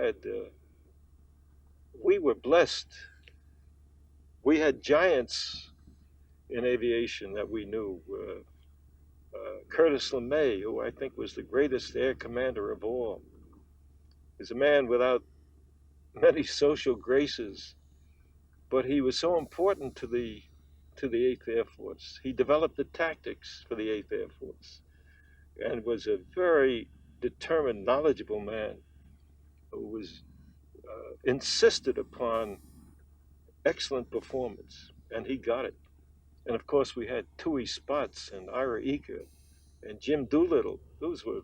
Speaker 2: were blessed. We had giants in aviation that we knew. Curtis LeMay, who I think was the greatest air commander of all, is a man without many social graces, but he was so important to the 8th Air Force. He developed the tactics for the 8th Air Force and was a very determined, knowledgeable man who was insisted upon excellent performance, and he got it. And of course, we had Tui Spotts and Ira Eaker and Jim Doolittle. Those were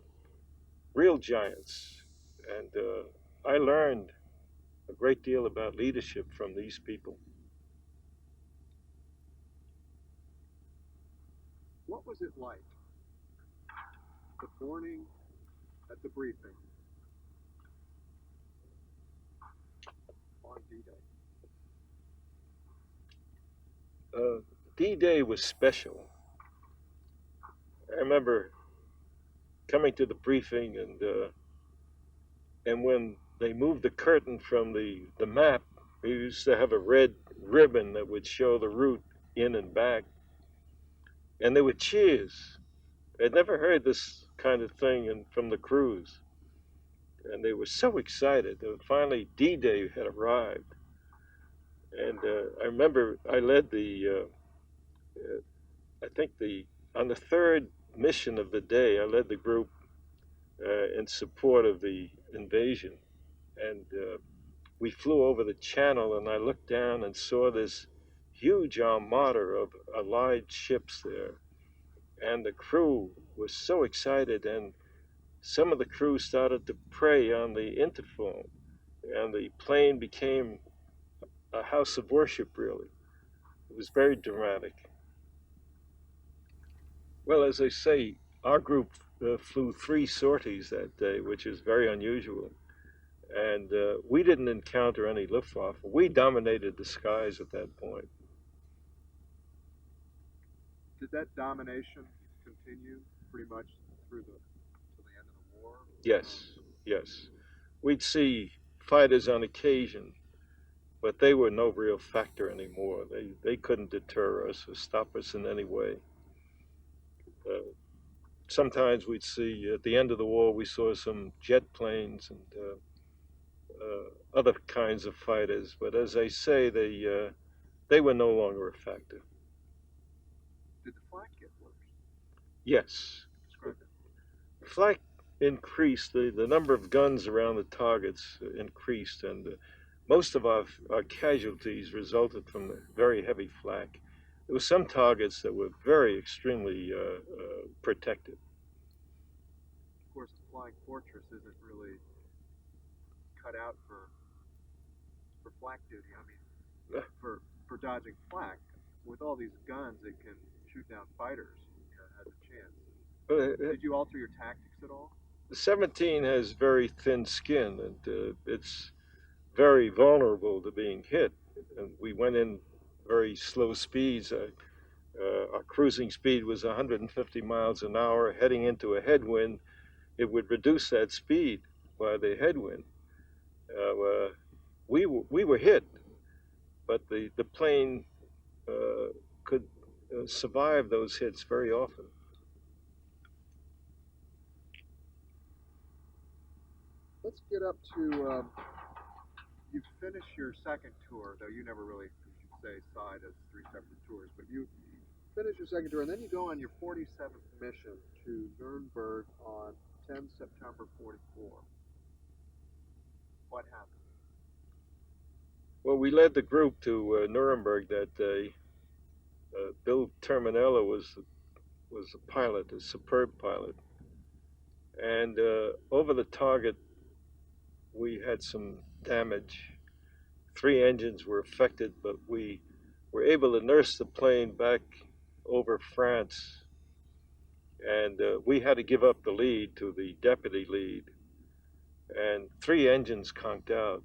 Speaker 2: real giants. And I learned a great deal about leadership from these people.
Speaker 1: What was it like the morning at the briefing on D-Day?
Speaker 2: D-Day was special. I remember coming to the briefing, and when they moved the curtain from the map, we used to have a red ribbon that would show the route in and back, and there were cheers. I'd never heard this kind of thing from the crews, and they were so excited that finally D-Day had arrived. And I remember I led on the third mission of the day, I led the group in support of the invasion. And we flew over the channel, and I looked down and saw this huge armada of allied ships there. And the crew was so excited, and some of the crew started to pray on the interphone, and the plane became a house of worship, really. It was very dramatic. Well, as I say, our group flew 3 sorties that day, which is very unusual. And we didn't encounter any Luftwaffe. We dominated the skies at that point.
Speaker 1: Did that domination continue pretty much to the end of the war?
Speaker 2: Yes. We'd see fighters on occasion, but they were no real factor anymore. They couldn't deter us or stop us in any way. Sometimes we'd see, at the end of the war, we saw some jet planes and other kinds of fighters, but as I say, they were no longer a factor.
Speaker 1: Did the flak get worse?
Speaker 2: Yes.
Speaker 1: Describe it.
Speaker 2: The flak increased, the number of guns around the targets increased, and most of our casualties resulted from the very heavy flak. there were some targets that were very extremely protected.
Speaker 1: Of course, the Flying Fortress isn't really cut out for flak duty. I mean, for dodging flak. With all these guns, it can shoot down fighters. Has a chance. Did you alter your tactics at all?
Speaker 2: The 17 has very thin skin, and it's very vulnerable to being hit. And we went in very slow speeds. Our cruising speed was 150 miles an hour. Heading into a headwind, it would reduce that speed by the headwind. We were hit, but the plane could survive those hits very often.
Speaker 1: Let's get up to, you finished your second tour, though you never really, as you say, side as 3 separate tours, but you finish your second tour, and then you go on your 47th mission to Nuremberg on 10 September 44. What happened?
Speaker 2: Well, we led the group to Nuremberg that day. Bill Terminella was a pilot, a superb pilot. And over the target, we had some damage. 3 engines were affected, but we were able to nurse the plane back over France. And we had to give up the lead to the deputy lead. And 3 engines conked out.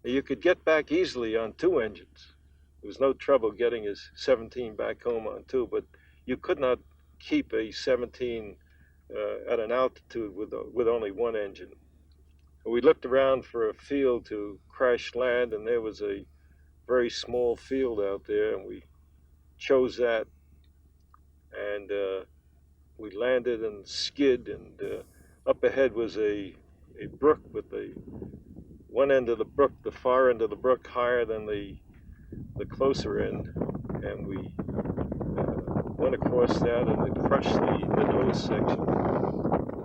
Speaker 2: You could get back easily on 2 engines. There was no trouble getting his 17 back home on 2, but you could not keep a 17 at an altitude with only 1 engine. We looked around for a field to crash land, and there was a very small field out there, and we chose that. And we landed and skid, and up ahead was a brook with one end of the brook, the far end of the brook, higher than the closer end, and we went across that, and it crushed the nose section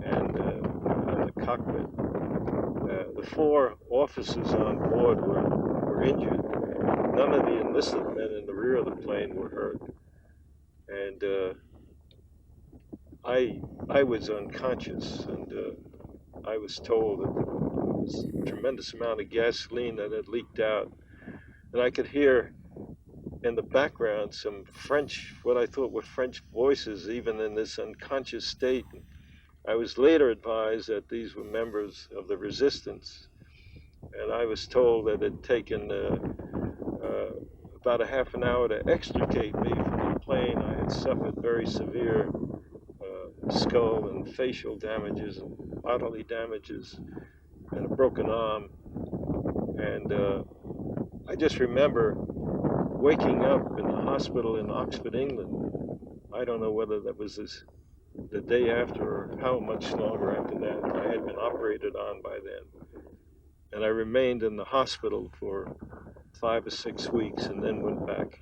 Speaker 2: and the cockpit. The 4 officers on board were injured. None of the enlisted men in the rear of the plane were hurt, and I was unconscious, and I was told that there was a tremendous amount of gasoline that had leaked out, and I could hear in the background some French, what I thought were French voices, even in this unconscious state. I was later advised that these were members of the resistance, and I was told that it had taken about a half an hour to extricate me from the plane. I had suffered very severe skull and facial damages and bodily damages and a broken arm. And I just remember waking up in the hospital in Oxford, England. I don't know whether that was the day after or how much longer after that. I had been operated on by then. And I remained in the hospital for 5 or 6 weeks and then went back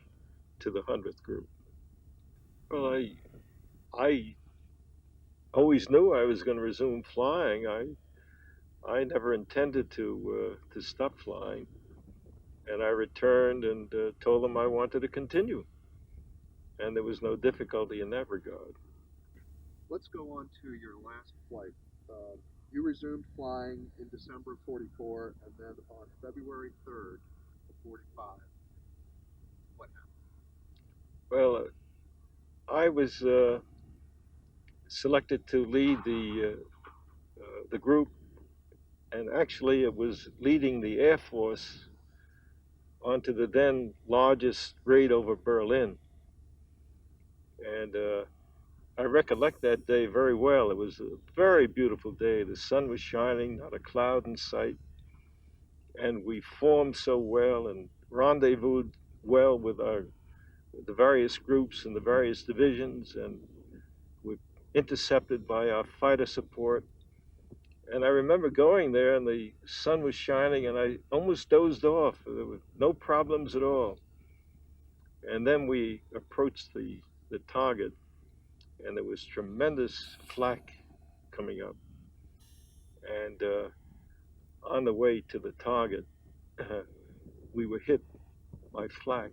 Speaker 2: to the 100th group. Well, I always knew I was going to resume flying. I never intended to stop flying. And I returned and told them I wanted to continue. And there was no difficulty in that regard.
Speaker 1: Let's go on to your last flight. You resumed flying in December of 44, and then on February 3rd of 45. What happened?
Speaker 2: Well, I was selected to lead the group, and actually it was leading the Air Force onto the then largest raid over Berlin. And I recollect that day very well. It was a very beautiful day. The sun was shining, not a cloud in sight. And we formed so well and rendezvoused well with the various groups and the various divisions, and were intercepted by our fighter support. And I remember going there, and the sun was shining, and I almost dozed off. There were no problems at all. And then we approached the target, and there was tremendous flak coming up. And on the way to the target, we were hit by flak.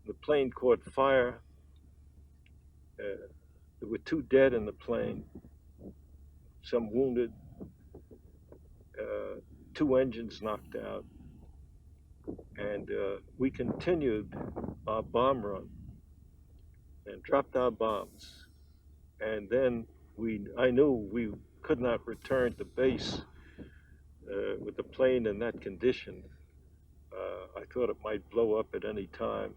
Speaker 2: the plane caught fire. There were 2 dead in the plane, some wounded, 2 engines knocked out, and we continued our bomb run and dropped our bombs. And then I knew we could not return to base with the plane in that condition. I thought it might blow up at any time.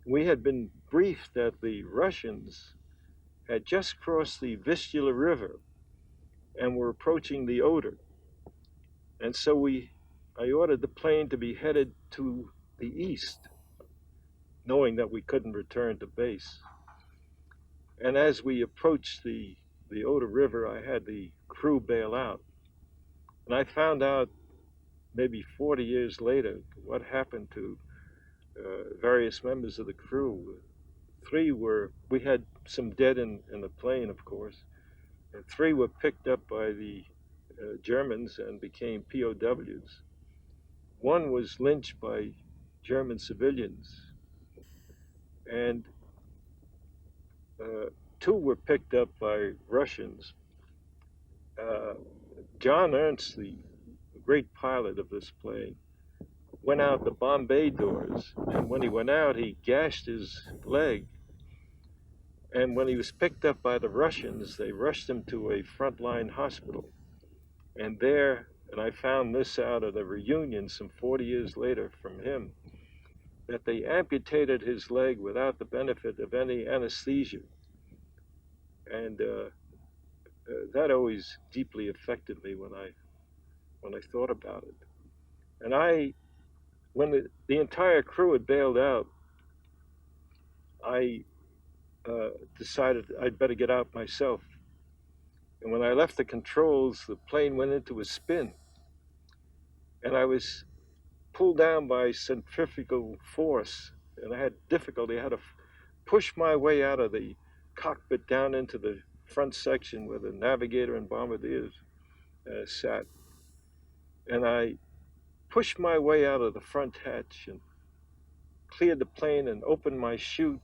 Speaker 2: We had been briefed that the Russians had just crossed the Vistula River and were approaching the Oder. And so I ordered the plane to be headed to the east, knowing that we couldn't return to base. And as we approached the Oder River, I had the crew bail out. And I found out maybe 40 years later what happened to various members of the crew. We had some dead in the plane, of course, and 3 were picked up by the Germans and became POWs. 1 was lynched by German civilians, and 2 were picked up by Russians. John Ernst, the great pilot of this plane, went out the bomb bay doors, and when he went out, he gashed his leg. And when he was picked up by the Russians, they rushed him to a frontline hospital. And I found this out at a reunion some 40 years later from him, that they amputated his leg without the benefit of any anesthesia. And that always deeply affected me when I thought about it. And when the entire crew had bailed out, I decided I'd better get out myself. And when I left the controls, the plane went into a spin. And I was pulled down by centrifugal force, and I had difficulty. I had to push my way out of the cockpit down into the front section where the navigator and bombardiers sat. And I pushed my way out of the front hatch and cleared the plane and opened my chute.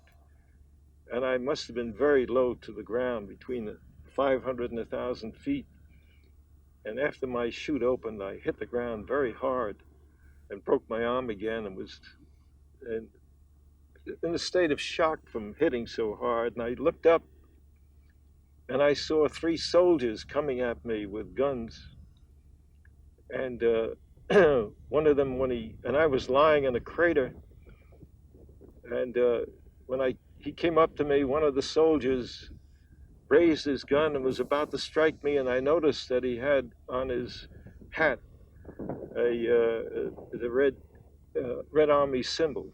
Speaker 2: And I must have been very low to the ground, between the 500 and 1,000 feet. And after my chute opened, I hit the ground very hard and broke my arm again, and was in a state of shock from hitting so hard. And I looked up, and I saw 3 soldiers coming at me with guns. And one of them, and I was lying in a crater, and when he came up to me, one of the soldiers raised his gun and was about to strike me, and I noticed that he had on his hat the Red Army symbol.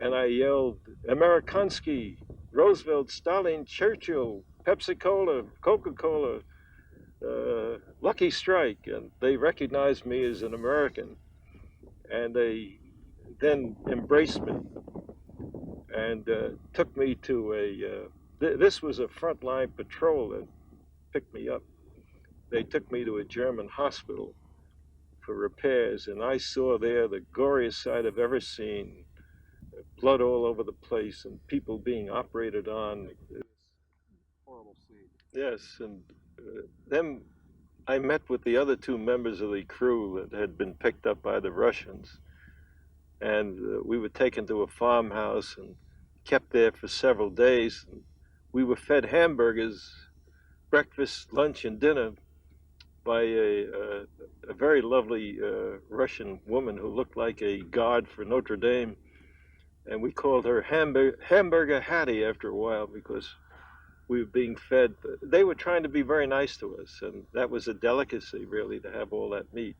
Speaker 2: And I yelled, "Amerikansky, Roosevelt, Stalin, Churchill, Pepsi-Cola, Coca-Cola, Lucky Strike." And they recognized me as an American, and they then embraced me and took me to this was a frontline patrol that picked me up. They took me to a German hospital for repairs, and I saw there the goriest sight I've ever seen. Blood all over the place and people being operated on.
Speaker 1: Horrible scene.
Speaker 2: Yes, and then I met with the other 2 members of the crew that had been picked up by the Russians, and we were taken to a farmhouse and kept there for several days. We were fed hamburgers, breakfast, lunch, and dinner by a very lovely Russian woman who looked like a guard for Notre Dame. And we called her Hamburger Hattie after a while, because we were being fed. They were trying to be very nice to us, and that was a delicacy, really, to have all that meat.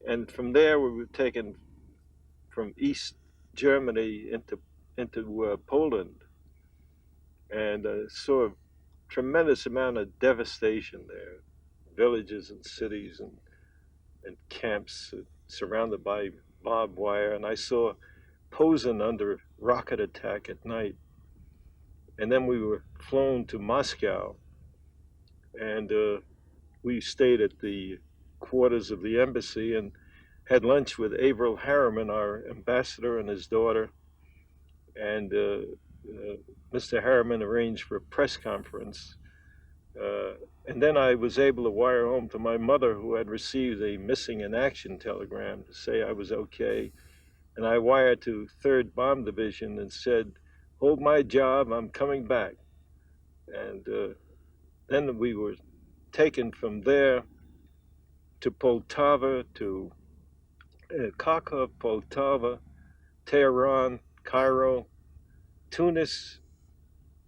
Speaker 2: And from there, we were taken from East Germany into Poland, and saw a tremendous amount of devastation there. Villages and cities and camps surrounded by barbed wire. And I saw Posen under rocket attack at night. And then we were flown to Moscow, and we stayed at the quarters of the embassy and had lunch with Averell Harriman, our ambassador, and his daughter. and Mr. Harriman arranged for a press conference. And then I was able to wire home to my mother, who had received a missing in action telegram, to say I was okay. And I wired to 3rd Bomb Division and said, "Hold my job, I'm coming back." And then we were taken from there to Poltava, to Kharkov, Poltava, Tehran, Cairo, Tunis,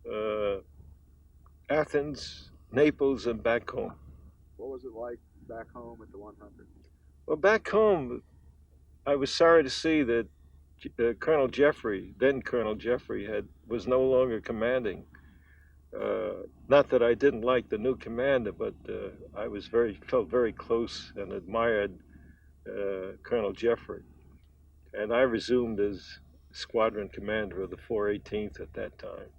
Speaker 2: uh, Athens, Naples, and back home.
Speaker 1: What was it like back home at the 100?
Speaker 2: Well, back home, I was sorry to see that Colonel Jeffrey, then Colonel Jeffrey, was no longer commanding. Not that I didn't like the new commander, but I felt very close and admired Colonel Jeffrey, and I resumed as squadron commander of the 418th at that time.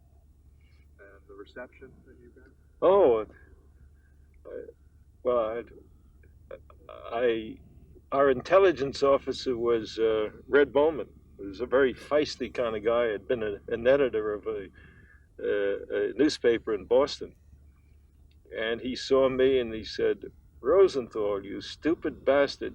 Speaker 1: And the reception that you got?
Speaker 2: Oh, well, our intelligence officer was Red Bowman. He was a very feisty kind of guy. Had been an editor of a newspaper in Boston, and he saw me and he said, "Rosenthal, you stupid bastard."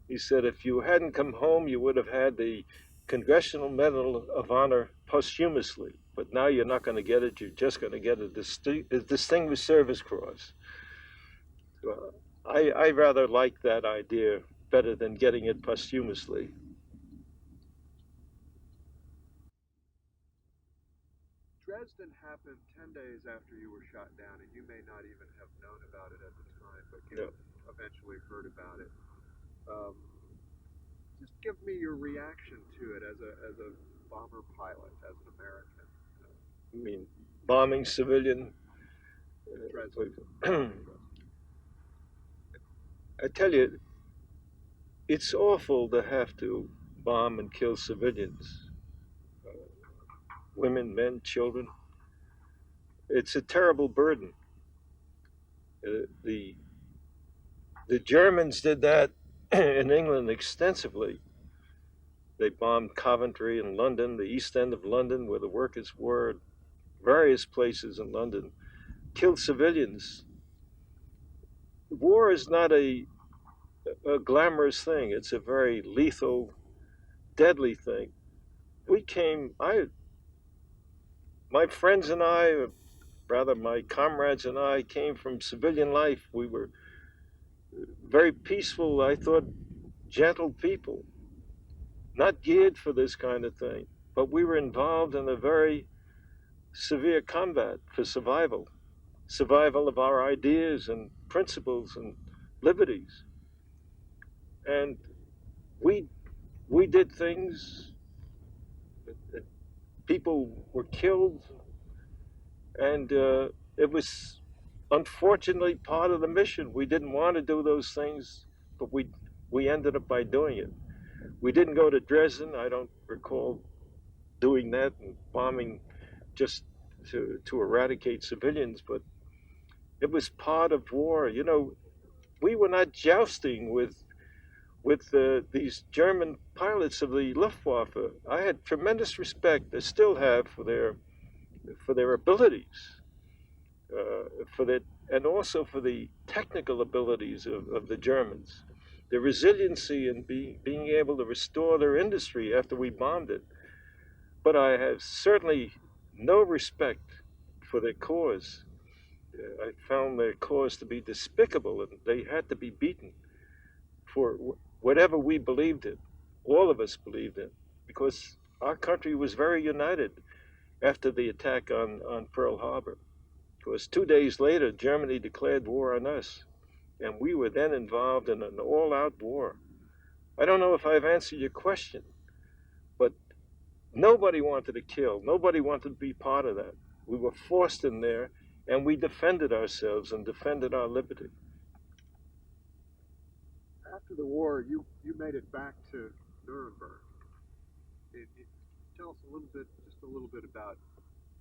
Speaker 2: He said, "If you hadn't come home, you would have had the Congressional Medal of Honor posthumously. But now you're not going to get it. You're just going to get a Distinguished Service Cross." I rather like that idea better than getting it posthumously.
Speaker 1: Dresden happened 10 days after you were shot down, and you may not even have known about it at the time, but you eventually heard about it. Just give me your reaction to it as a bomber pilot, as an American.
Speaker 2: I mean, bombing civilian. I tell you, it's awful to have to bomb and kill civilians, women, men, children. It's a terrible burden. The Germans did that in England extensively. They bombed Coventry and London, the East End of London, where the workers were, various places in London, killed civilians. War is not a glamorous thing. It's a very lethal, deadly thing. My friends and I, rather my comrades and I, came from civilian life. We were very peaceful, I thought, gentle people, not geared for this kind of thing, but we were involved in a very severe combat for survival of our ideas and principles and liberties. And we did things, people were killed, and it was unfortunately part of the mission. We didn't want to do those things, but we ended up by doing it. We didn't go to Dresden. I don't recall doing that and bombing just to eradicate civilians, but it was part of war. You know, we were not jousting with these German pilots of the Luftwaffe. I had tremendous respect, I still have, for their abilities, and also for the technical abilities of the Germans, their resiliency and being able to restore their industry after we bombed it. But I have certainly no respect for their cause. I found their cause to be despicable, and they had to be beaten for whatever we believed in. All of us believed in, because our country was very united after the attack on Pearl Harbor. Because 2 days later, Germany declared war on us, and we were then involved in an all-out war. I don't know if I've answered your question, but nobody wanted to kill. Nobody wanted to be part of that. We were forced in there, and we defended ourselves and defended our liberty.
Speaker 1: After the war, you made it back to Nuremberg. Tell us just a little bit about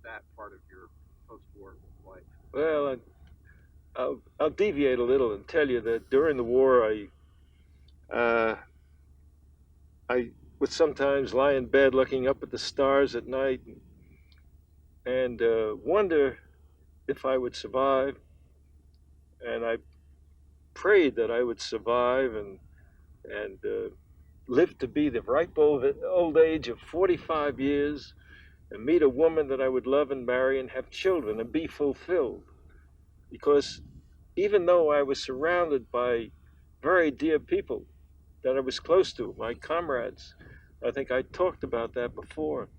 Speaker 1: that part of your post-war life.
Speaker 2: Well, I'll deviate a little and tell you that during the war, I would sometimes lie in bed looking up at the stars at night and wonder if I would survive. And I prayed that I would survive and live to be the ripe old age of 45 years and meet a woman that I would love and marry and have children and be fulfilled. Because even though I was surrounded by very dear people that I was close to, my comrades, I think I talked about that before,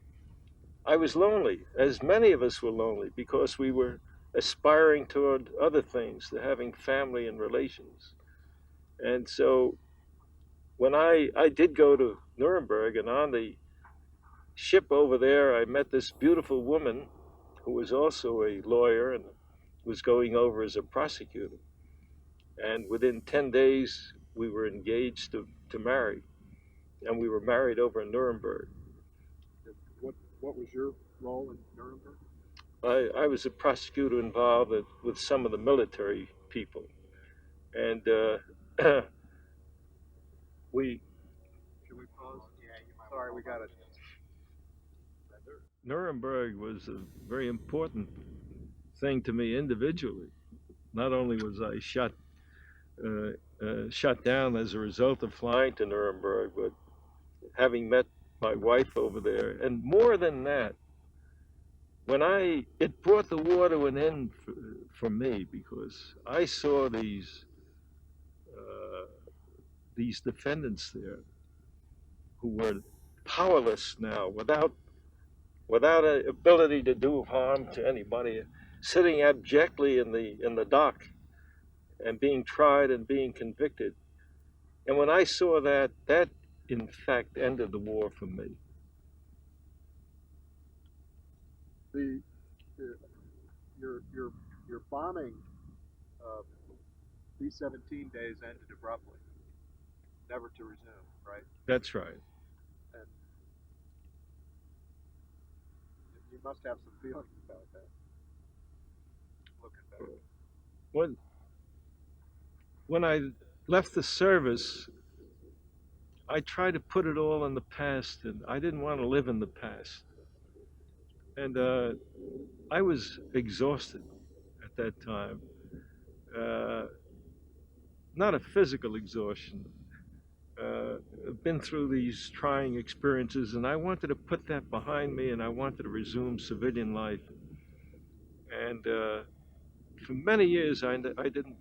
Speaker 2: I was lonely, as many of us were lonely, because we were aspiring toward other things, to having family and relations. And so when I did go to Nuremberg, and on the ship over there, I met this beautiful woman who was also a lawyer and was going over as a prosecutor. And within 10 days, we were engaged to marry. And we were married over in Nuremberg.
Speaker 1: What was your role in Nuremberg?
Speaker 2: I was a prosecutor involved with some of the military people. And we.
Speaker 1: Should we pause? Yeah, you might. Sorry, we got it.
Speaker 2: Nuremberg was a very important thing to me individually. Not only was I shut down as a result of flying to Nuremberg, but having met my wife over there, and more than that, it brought the war to an end for me, because I saw these defendants there who were powerless now, without an ability to do harm to anybody, sitting abjectly in the dock and being tried and being convicted. And when I saw that in fact ended the war for me.
Speaker 1: Your bombing B-17 days ended abruptly, never to resume, right?
Speaker 2: That's right.
Speaker 1: And you must have some feelings about that, looking back.
Speaker 2: When I left the service, I tried to put it all in the past, and I didn't want to live in the past. And I was exhausted at that time. Not a physical exhaustion. I've been through these trying experiences, and I wanted to put that behind me, and I wanted to resume civilian life. And for many years, I didn't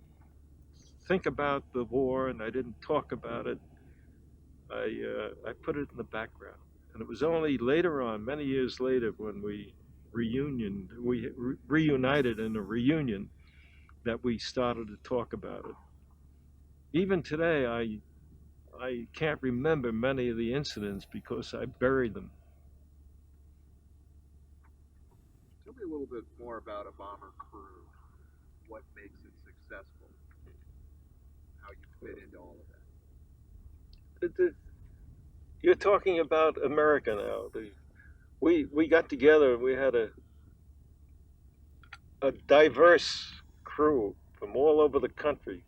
Speaker 2: think about the war, and I didn't talk about it. I put it in the background. And it was only later on, many years later, when we reunited in a reunion, that we started to talk about it. Even today, I can't remember many of the incidents because I buried them.
Speaker 1: Tell me a little bit more about a bomber crew. What makes it successful? How you fit into all of that?
Speaker 2: You're talking about America now. We got together. We had a diverse crew from all over the country.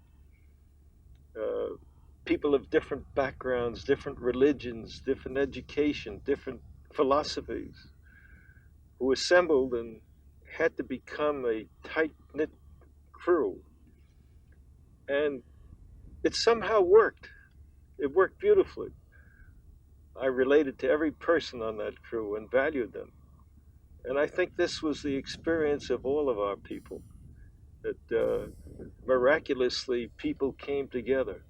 Speaker 2: People of different backgrounds, different religions, different education, different philosophies, who assembled and had to become a tight-knit crew. And it somehow worked. It worked beautifully. I related to every person on that crew and valued them. And I think this was the experience of all of our people, that miraculously people came together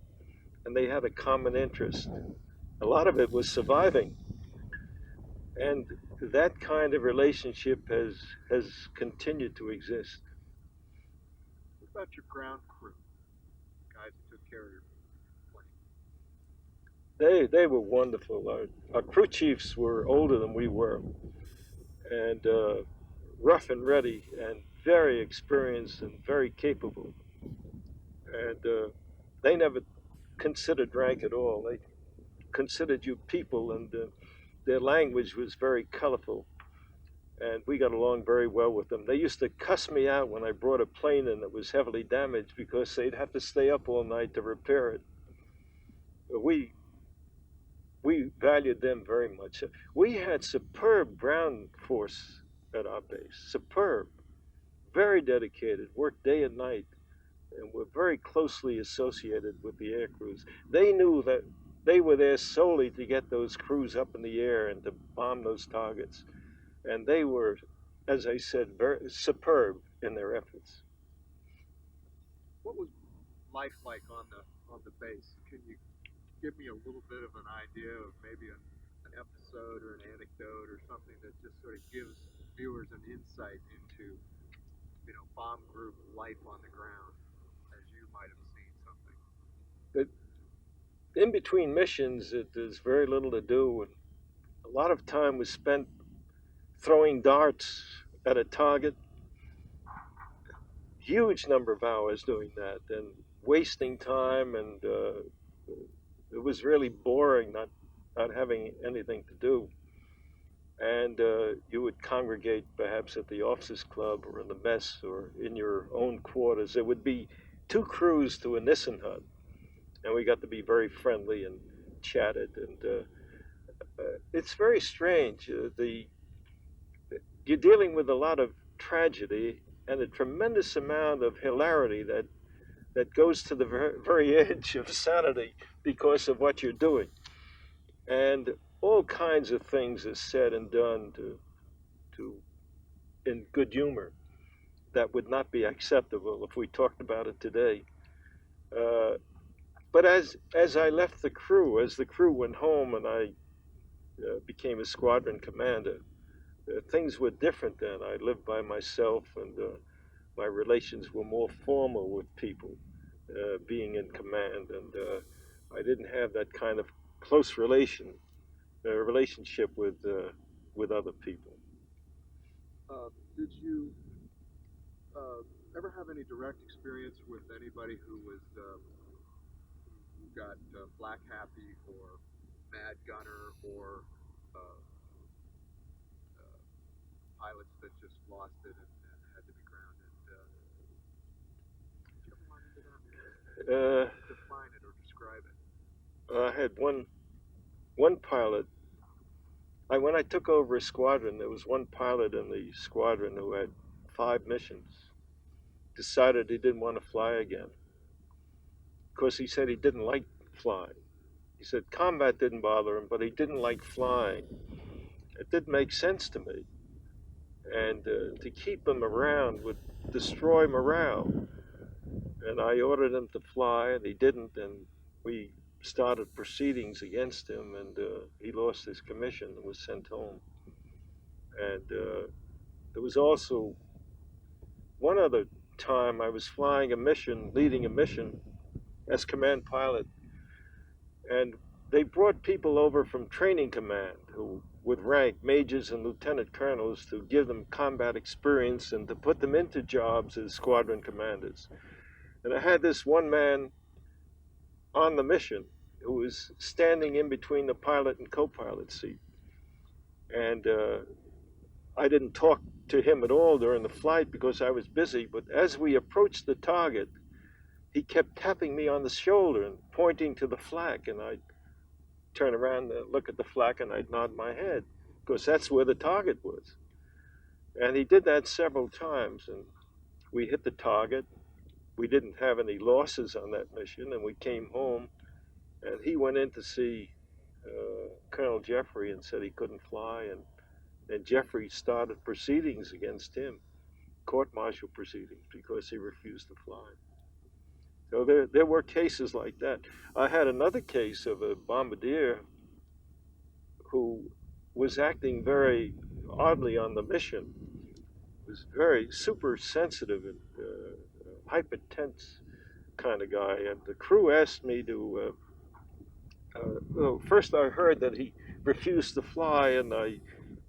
Speaker 2: and they had a common interest. A lot of it was surviving. And that kind of relationship has continued to exist.
Speaker 1: What about your ground crew, guys who took care of your plane?
Speaker 2: They were wonderful. Our crew chiefs were older than we were, and rough and ready, and very experienced and very capable. And they never considered rank at all. They considered you people, and their language was very colorful. And we got along very well with them. They used to cuss me out when I brought a plane in that was heavily damaged, because they'd have to stay up all night to repair it. we valued them very much. We had superb ground force at our base, superb, very dedicated, worked day and night, and were very closely associated with the air crews. They knew that they were there solely to get those crews up in the air and to bomb those targets. And they were, as I said, very superb in their efforts.
Speaker 1: What was life like on the base? Can you give me a little bit of an idea of maybe an episode or an anecdote or something that just sort of gives viewers an insight into, bomb group life on the ground, as you might have seen something?
Speaker 2: But in between missions, there's very little to do, and a lot of time was spent throwing darts at a target. Huge number of hours doing that, and wasting time, and it was really boring, not having anything to do. And you would congregate perhaps at the officers' club or in the mess or in your own quarters. There would be 2 crews to a Nissen hut, and we got to be very friendly and chatted. And it's very strange. You're dealing with a lot of tragedy and a tremendous amount of hilarity that goes to the very edge of sanity because of what you're doing. And all kinds of things are said and done to in good humor that would not be acceptable if we talked about it today. But as I left the crew, as the crew went home and I became a squadron commander, things were different then. I lived by myself, and my relations were more formal with people, being in command, and I didn't have that kind of close relationship with other people.
Speaker 1: Did you ever have any direct experience with anybody who got black happy or mad gunner or pilots that just lost it and had to be grounded? Did you ever run into that? Define it or describe it.
Speaker 2: I had one pilot. When I took over a squadron, there was one pilot in the squadron who had 5 missions. Decided he didn't want to fly again. Of course, he said he didn't like flying. He said combat didn't bother him, but he didn't like flying. It didn't make sense to me. And to keep him around would destroy morale. And I ordered him to fly, and he didn't, and we started proceedings against him, and he lost his commission and was sent home. And there was also one other time I was flying a mission, leading a mission as command pilot, and they brought people over from training command who would rank majors and lieutenant colonels to give them combat experience and to put them into jobs as squadron commanders. And I had this one man on the mission who was standing in between the pilot and co-pilot seat. And I didn't talk to him at all during the flight because I was busy, but as we approached the target, he kept tapping me on the shoulder and pointing to the flak, and I'd turn around and look at the flak and I'd nod my head because that's where the target was. And he did that several times, and we hit the target. We didn't have any losses on that mission, and we came home, and he went in to see Colonel Jeffrey and said he couldn't fly, and Jeffrey started proceedings against him, court-martial proceedings, because he refused to fly. So there were cases like that. I had another case of a bombardier who was acting very oddly on the mission. Was very super sensitive and hyper-tense kind of guy. And the crew asked me to, first I heard that he refused to fly, and I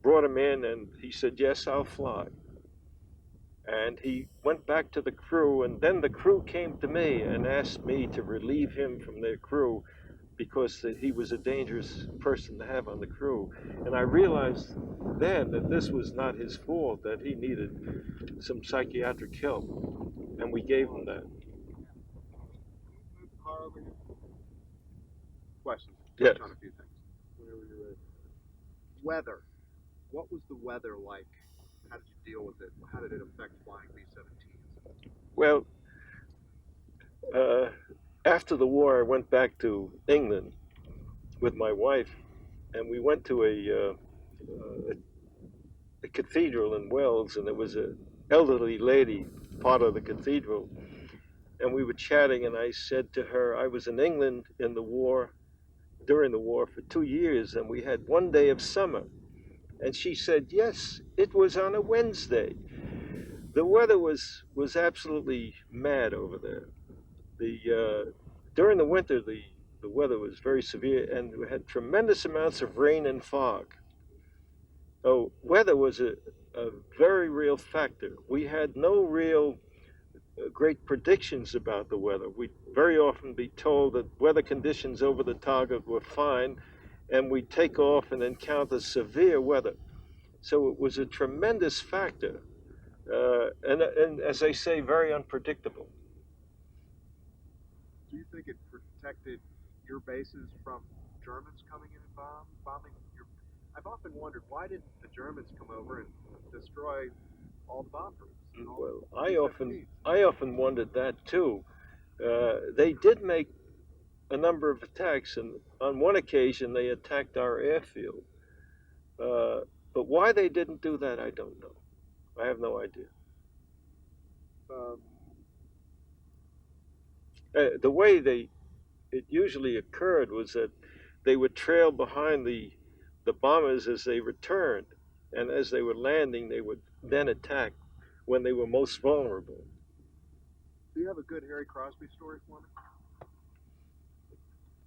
Speaker 2: brought him in, and he said, yes, I'll fly. And he went back to the crew, and then the crew came to me and asked me to relieve him from their crew because he was a dangerous person to have on the crew. And I realized then that this was not his fault, that he needed some psychiatric help, and we gave him that.
Speaker 1: Move the car over here. Questions?
Speaker 2: Yes.
Speaker 1: On a few things. weather. What was the weather like? How did you deal with it? How did it affect flying B-17s?
Speaker 2: Well, after the war, I went back to England with my wife, and we went to a cathedral in Wells, and there was an elderly lady, part of the cathedral, and we were chatting, and I said to her, I was in England in the war, during the war for 2 years, and we had one day of summer. And she said, yes, it was on a Wednesday. The weather was absolutely mad over there. During the winter, the weather was very severe, and we had tremendous amounts of rain and fog. So weather was a very real factor. We had no real great predictions about the weather. We'd very often be told that weather conditions over the target were fine, and we'd take off and encounter severe weather. So it was a tremendous factor, and as I say, very unpredictable.
Speaker 1: Do you think it protected your bases from Germans coming in and bombing your? I've often wondered, why didn't the Germans come over and destroy all the bomb groups?
Speaker 2: Well, I often wondered that too. They did make a number of attacks, and on one occasion they attacked our airfield. But why they didn't do that, I don't know. I have no idea. The way it usually occurred was that they would trail behind the bombers as they returned, and as they were landing, they would then attack when they were most vulnerable.
Speaker 1: Do you have a good Harry Crosby story for me?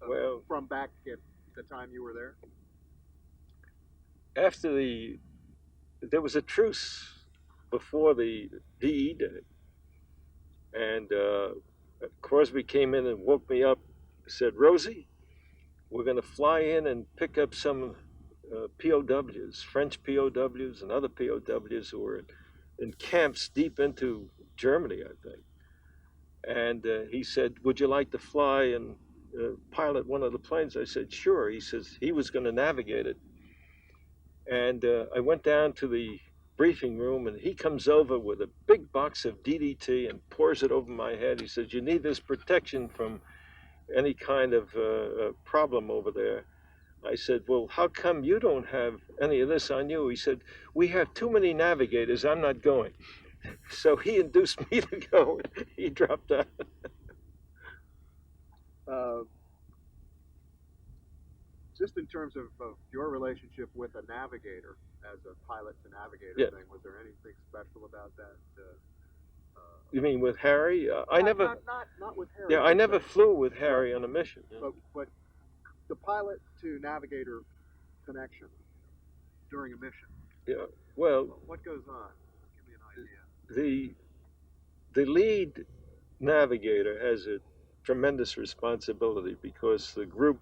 Speaker 2: Well,
Speaker 1: from back at the time you were there?
Speaker 2: After there was a truce before the VE Day, and Crosby came in and woke me up, said, Rosie, we're going to fly in and pick up some POWs, French POWs and other POWs who were in camps deep into Germany, I think. And he said, would you like to fly and pilot one of the planes? I said, sure. He says he was going to navigate it. And I went down to the briefing room, and he comes over with a big box of DDT and pours it over my head. He says, you need this protection from any kind of problem over there. I said, well, how come you don't have any of this on you? He said, we have too many navigators. I'm not going. So he induced me to go. He dropped out.
Speaker 1: Just in terms of your relationship with a navigator, as a pilot to navigator thing, was there anything special about that?
Speaker 2: You mean with Harry? I never.
Speaker 1: Not with Harry.
Speaker 2: Yeah, I never flew with Harry on a mission.
Speaker 1: But the pilot to navigator connection during a mission.
Speaker 2: Yeah. Well.
Speaker 1: What goes on? Give me an idea.
Speaker 2: The lead navigator has a tremendous responsibility because the group,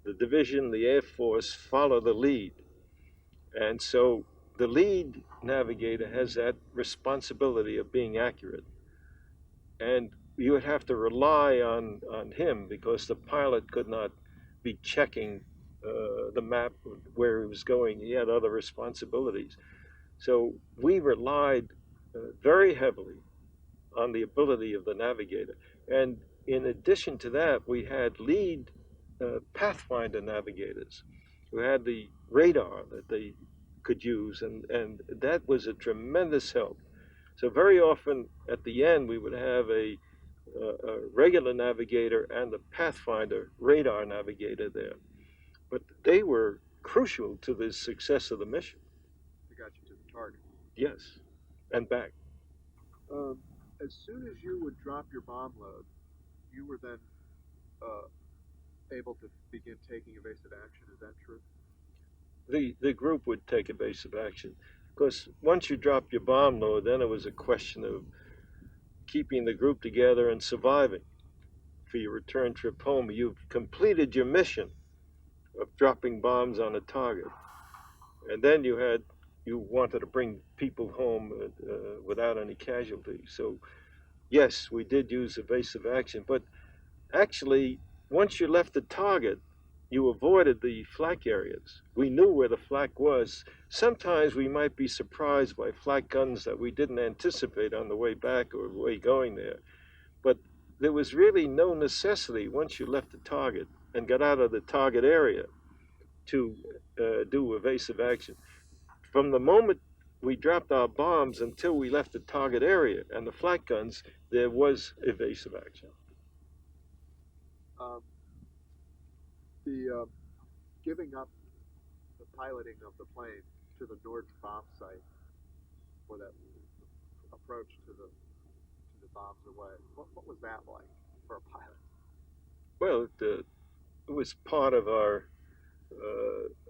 Speaker 2: the division, the Air Force follow the lead. And so the lead navigator has that responsibility of being accurate. And you would have to rely on him because the pilot could not be checking the map where he was going. He had other responsibilities. So we relied very heavily on the ability of the navigator. And in addition to that, we had lead pathfinder navigators who had the radar that they could use, and that was a tremendous help. So very often at the end we would have a regular navigator and a pathfinder radar navigator there, but they were crucial to the success of the mission.
Speaker 1: They got you to the target.
Speaker 2: Yes, and back.
Speaker 1: As soon as you would drop your bomb load, you were then able to begin taking evasive action. Is that true?
Speaker 2: The group would take evasive action. Because once you dropped your bomb load, then it was a question of keeping the group together and surviving for your return trip home. You've completed your mission of dropping bombs on a target. And then you wanted to bring people home without any casualties. So yes, we did use evasive action, but actually, once you left the target, you avoided the flak areas. We knew where the flak was. Sometimes we might be surprised by flak guns that we didn't anticipate on the way back or the way going there. But there was really no necessity once you left the target and got out of the target area to do evasive action. From the moment we dropped our bombs until we left the target area and the flak guns, there was evasive action.
Speaker 1: The giving up the piloting of the plane to the Norden bomb site for that approach to the bombs away. What was that like for a pilot?
Speaker 2: Well, it was part of our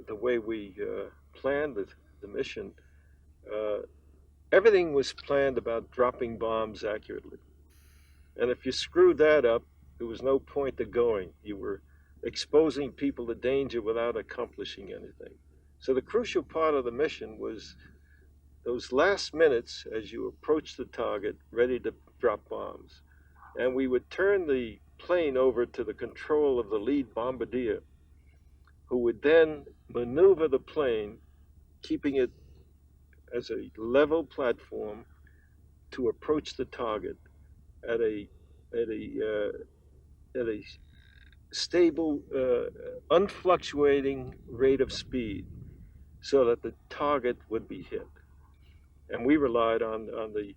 Speaker 2: the way we planned the mission. Everything was planned about dropping bombs accurately, and if you screwed that up, there was no point to going. You were exposing people to danger without accomplishing anything. So the crucial part of the mission was those last minutes as you approached the target, ready to drop bombs. And we would turn the plane over to the control of the lead bombardier, who would then maneuver the plane, keeping it as a level platform to approach the target at a stable, unfluctuating rate of speed, so that the target would be hit. And we relied on the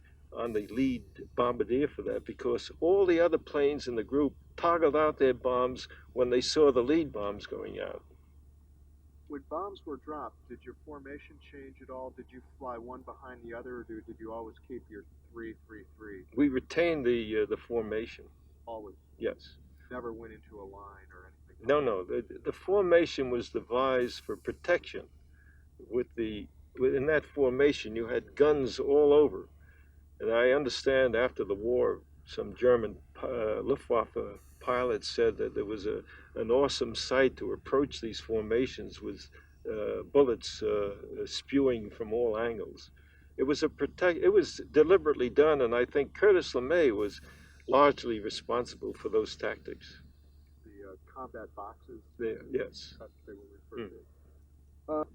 Speaker 2: lead bombardier for that, because all the other planes in the group toggled out their bombs when they saw the lead bombs going out.
Speaker 1: When bombs were dropped, did your formation change at all? Did you fly one behind the other, or did you always keep your 3-3-3?
Speaker 2: We retained the formation.
Speaker 1: Always?
Speaker 2: Yes.
Speaker 1: Never went into a line or anything?
Speaker 2: No. The formation was devised for protection. In that formation, you had guns all over. And I understand after the war, some German Luftwaffe pilots said that there was an awesome sight to approach these formations with bullets spewing from all angles. It was deliberately done, and I think Curtis LeMay was largely responsible for those tactics.
Speaker 1: The combat boxes?
Speaker 2: Yes.
Speaker 1: That's what they were referred to.